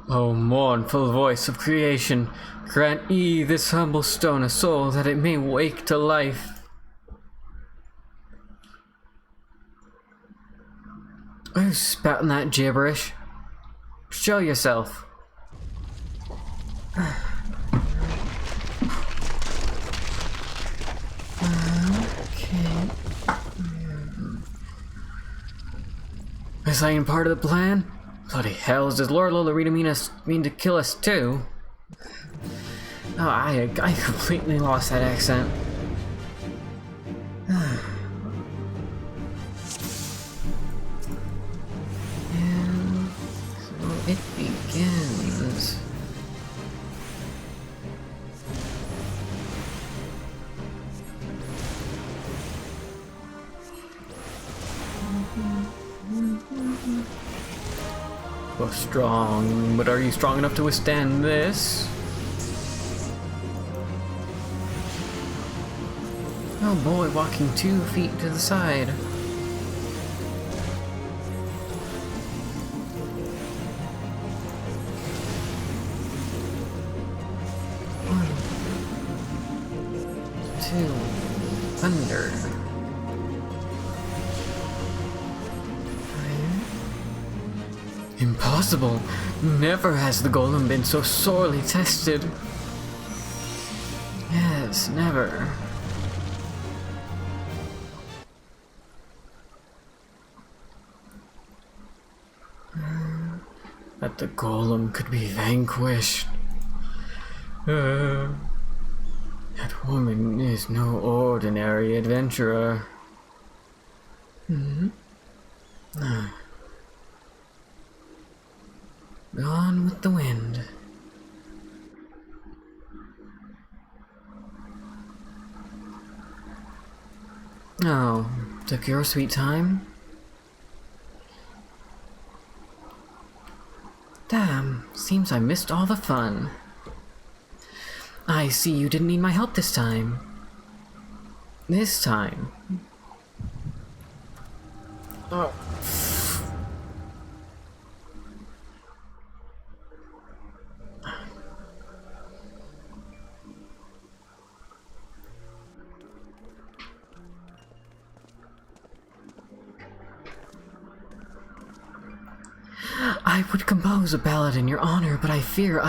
O mournful voice of creation, grant ye this humble stone a soul that it may wake to life. Who's spouting that gibberish? Show yourself. Okay. This ain't part of the plan? Bloody hells, does Lord Lolorita mean to kill us too? Oh, I completely lost that accent. And so it begins. You're strong, but are you strong enough to withstand this? Oh boy, walking 2 feet to the side. One, 2, thunder. Impossible! Never has the golem been so sorely tested. Yes, never. That the golem could be vanquished. That woman is no ordinary adventurer. Gone with the wind. Oh, took your sweet time? Damn, seems I missed all the fun. I see you didn't need my help this time. This time. Oh. I would compose a ballad in your honor, but I fear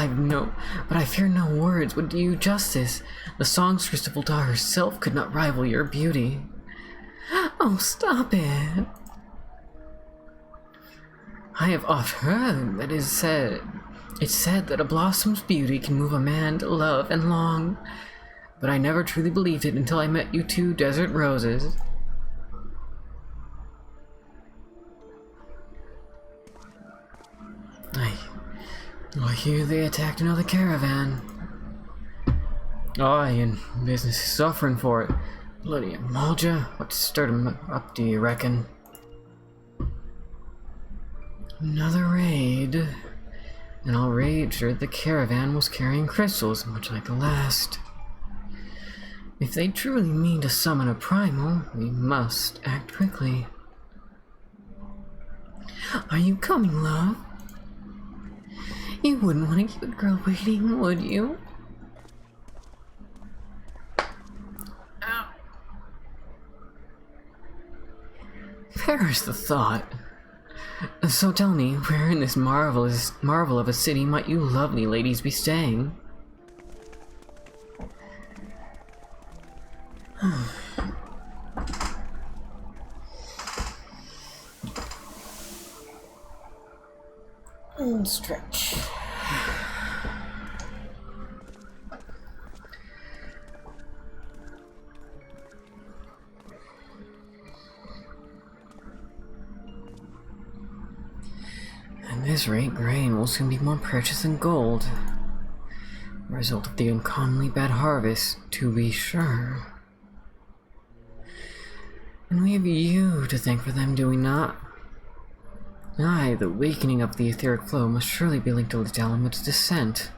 no words would do you justice. The songstress of Ul'dah herself could not rival your beauty. Oh, stop it! I have oft heard that it is said It's said that a blossom's beauty can move a man to love and long, but I never truly believed it until I met you two desert roses. I hear they attacked another caravan. Aye, and business is suffering for it. Bloody Amalja, what stirred 'em up, do you reckon? Another raid. And I'll wager the caravan was carrying crystals, much like the last. If they truly mean to summon a primal, we must act quickly. Are you coming, love? You wouldn't want to keep a girl waiting, would you? Ow. Perish the thought. So tell me, where in this marvel of a city might you lovely ladies be staying? Stretch. At this rate, grain will soon be more precious than gold. Result of the uncommonly bad harvest, to be sure. And we have you to thank for them, do we not? Aye, the weakening of the etheric flow must surely be linked to the element's descent.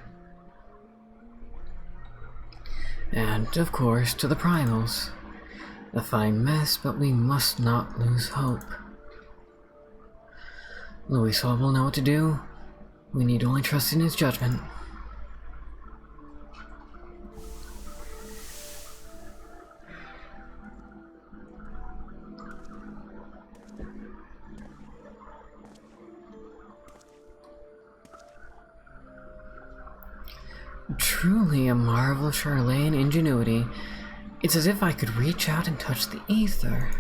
And, of course, to the primals. A fine mess, but we must not lose hope. Louis will know what to do. We need only trust in his judgment. Truly a marvel of Charlatan ingenuity. It's as if I could reach out and touch the ether.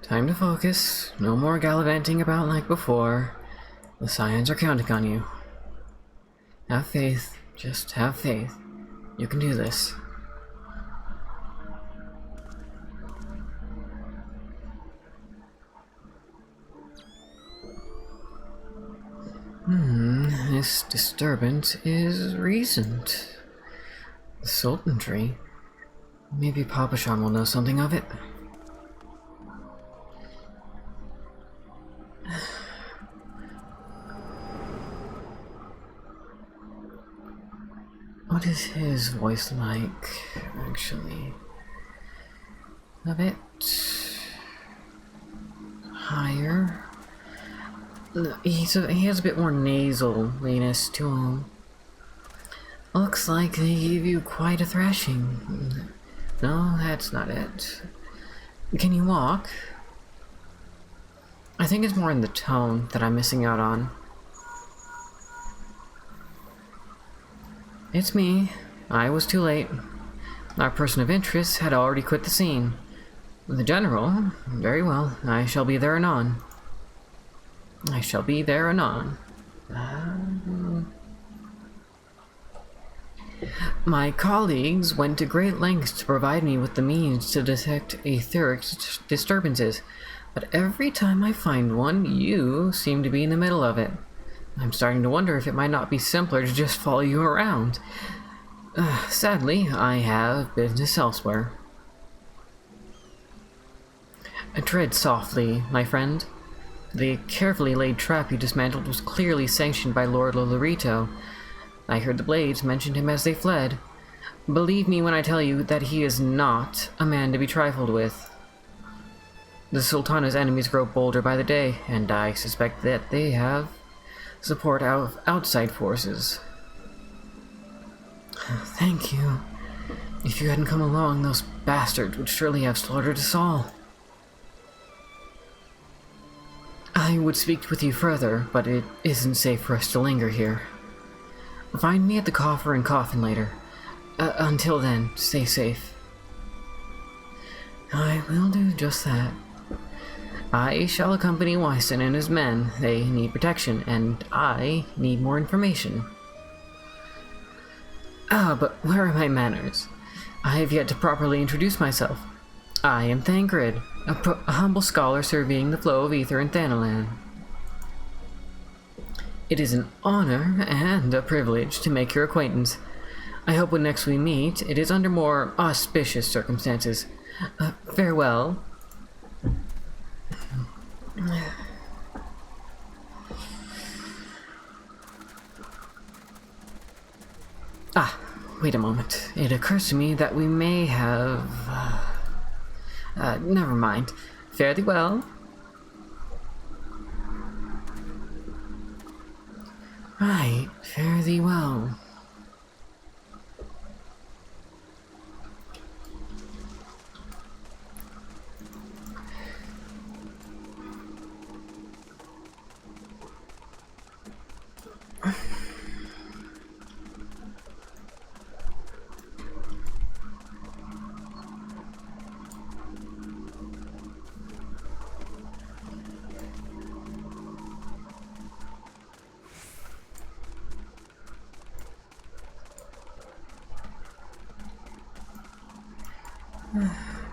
Time to focus. No more gallivanting about like before. The Scions are counting on you. Have faith. Just have faith. You can do this. This disturbance is recent. The Sultanry. Maybe Papashan will know something of it. What is his voice like, actually? A bit higher. He has a bit more nasaliness to him. Looks like they gave you quite a thrashing. No, that's not it. Can you walk? I think it's more in the tone that I'm missing out on. It's me. I was too late. Our person of interest had already quit the scene. The General? Very well. I shall be there anon. I shall be there anon. My colleagues went to great lengths to provide me with the means to detect etheric disturbances, but every time I find one, you seem to be in the middle of it. I'm starting to wonder if it might not be simpler to just follow you around. Sadly, I have business elsewhere. Tread softly, my friend. The carefully laid trap you dismantled was clearly sanctioned by Lord Lolorito. I heard the Blades mention him as they fled. Believe me when I tell you that he is not a man to be trifled with. The Sultana's enemies grow bolder by the day, and I suspect that they have support out of outside forces. Thank you. If you hadn't come along, those bastards would surely have slaughtered us all. I would speak with you further, but it isn't safe for us to linger here. Find me at the coffer and coffin later. Until then, stay safe. I will do just that. I shall accompany Wyston and his men. They need protection, and I need more information. But where are my manners? I have yet to properly introduce myself. I am Thancred, a humble scholar surveying the flow of ether in Thanalan. It is an honor and a privilege to make your acquaintance. I hope when next we meet, it is under more auspicious circumstances. Farewell. Wait a moment. It occurs to me that we may have... never mind. Fare thee well. Right, fare thee well.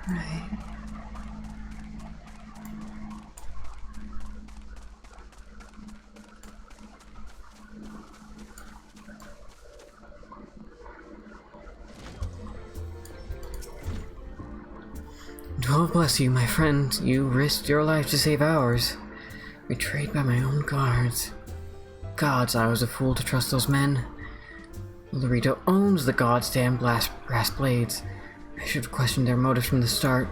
Right. God bless you, my friend. You risked your life to save ours. Betrayed by my own guards. Gods, I was a fool to trust those men. Lorito owns the goddamn brass blades. I should have questioned their motives from the start.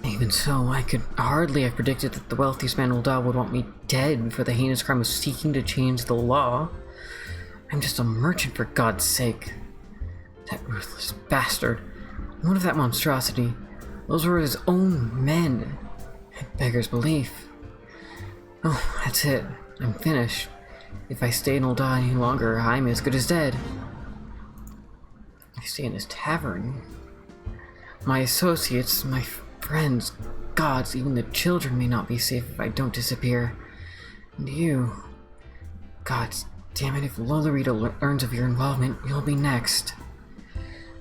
Even so, I could hardly have predicted that the wealthiest man Ul'dah would want me dead for the heinous crime of seeking to change the law. I'm just a merchant, for God's sake. That ruthless bastard. What of that monstrosity? Those were his own men. It beggars belief. Oh, that's it. I'm finished. If I stay in Ul'dah any longer, I'm as good as dead. I stay in this tavern. My associates, my friends, gods, even the children may not be safe if I don't disappear. And you... Gods damn it, if Lolorito learns of your involvement, you'll be next.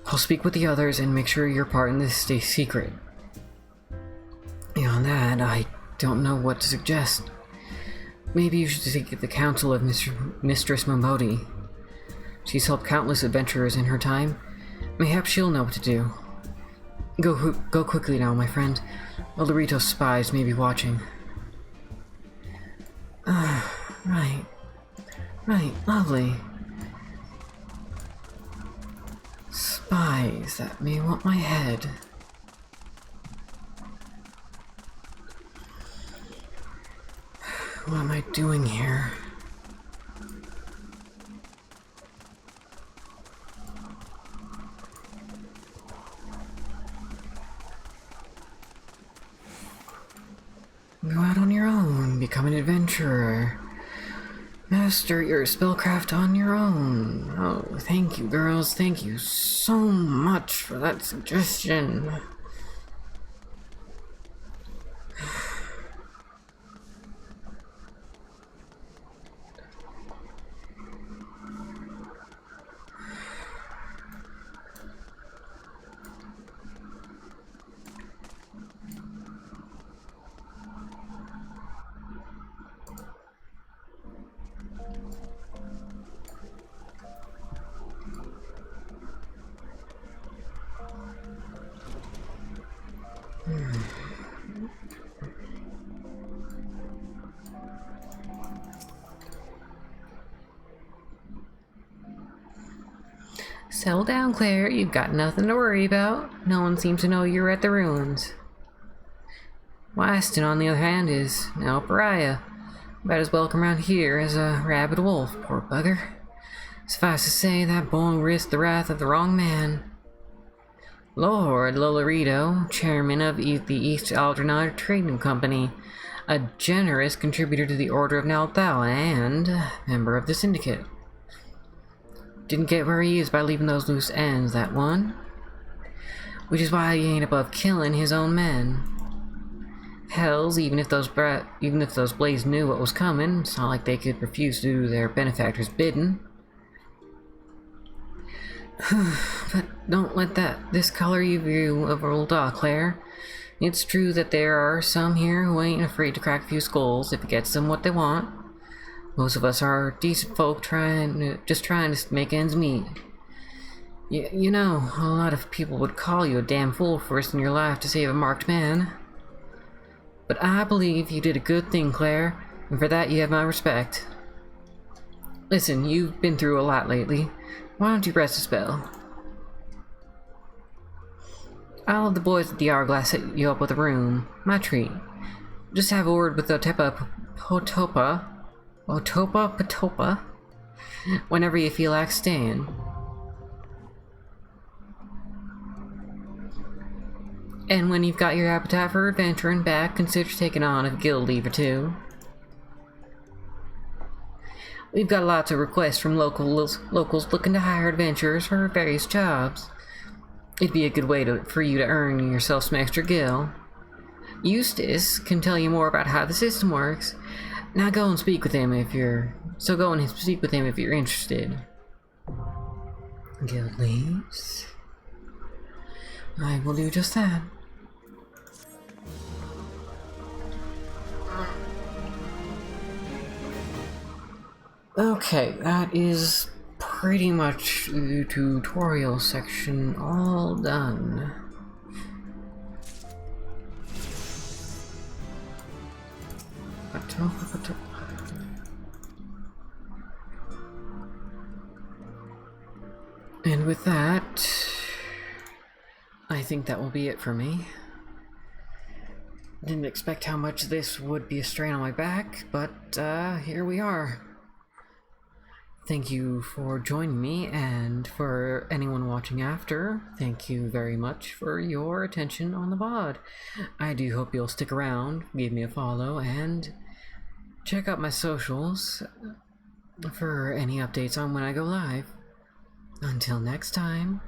I'll speak with the others and make sure your part in this stays secret. Beyond that, I don't know what to suggest. Maybe you should seek the counsel of Mistress Momodi. She's helped countless adventurers in her time. Mayhaps she'll know what to do. Go quickly now, my friend. Lolorito's spies may be watching. Right. Right, lovely. Spies that may want my head. What am I doing here? Go out on your own, become an adventurer. Master your spellcraft on your own. Oh, thank you, girls. Thank you so much for that suggestion. Settle down, Claire. You've got nothing to worry about. No one seems to know you're at the ruins. Wyston, on the other hand, is now a pariah. About as welcome around here as a rabid wolf, poor bugger. Suffice to say, that boy risked the wrath of the wrong man. Lord Lolorito, chairman of the East Aldernard Trading Company, a generous contributor to the Order of Nalthal, and member of the Syndicate. Didn't get where he is by leaving those loose ends, that one. Which is why he ain't above killing his own men. Hells, even if those Blaze knew what was coming, it's not like they could refuse to do their benefactor's bidding. But don't let that discolor your view of old Claire. It's true that there are some here who ain't afraid to crack a few skulls if it gets them what they want. Most of us are decent folk just trying to make ends meet. You know, a lot of people would call you a damn fool for risking your life to save a marked man. But I believe you did a good thing, Claire, and for that you have my respect. Listen, you've been through a lot lately. Why don't you rest a spell? I'll have the boys at the Hourglass set you up with a room. My treat. Just have a word with Otopa Patopa, whenever you feel like staying. And when you've got your appetite for adventuring back, consider taking on a guild leave or two. We've got lots of requests from locals looking to hire adventurers for various jobs. It'd be a good way for you to earn yourself some extra gil. Eustace can tell you more about how the system works. Now go and speak with him if you're interested. Guild leaves. I will do just that. Okay, that is pretty much the tutorial section all done. And with that, I think that will be it for me. Didn't expect how much this would be a strain on my back, but here we are. Thank you for joining me, and for anyone watching after, thank you very much for your attention on the VOD. I do hope you'll stick around, give me a follow, and check out my socials for any updates on when I go live. Until next time.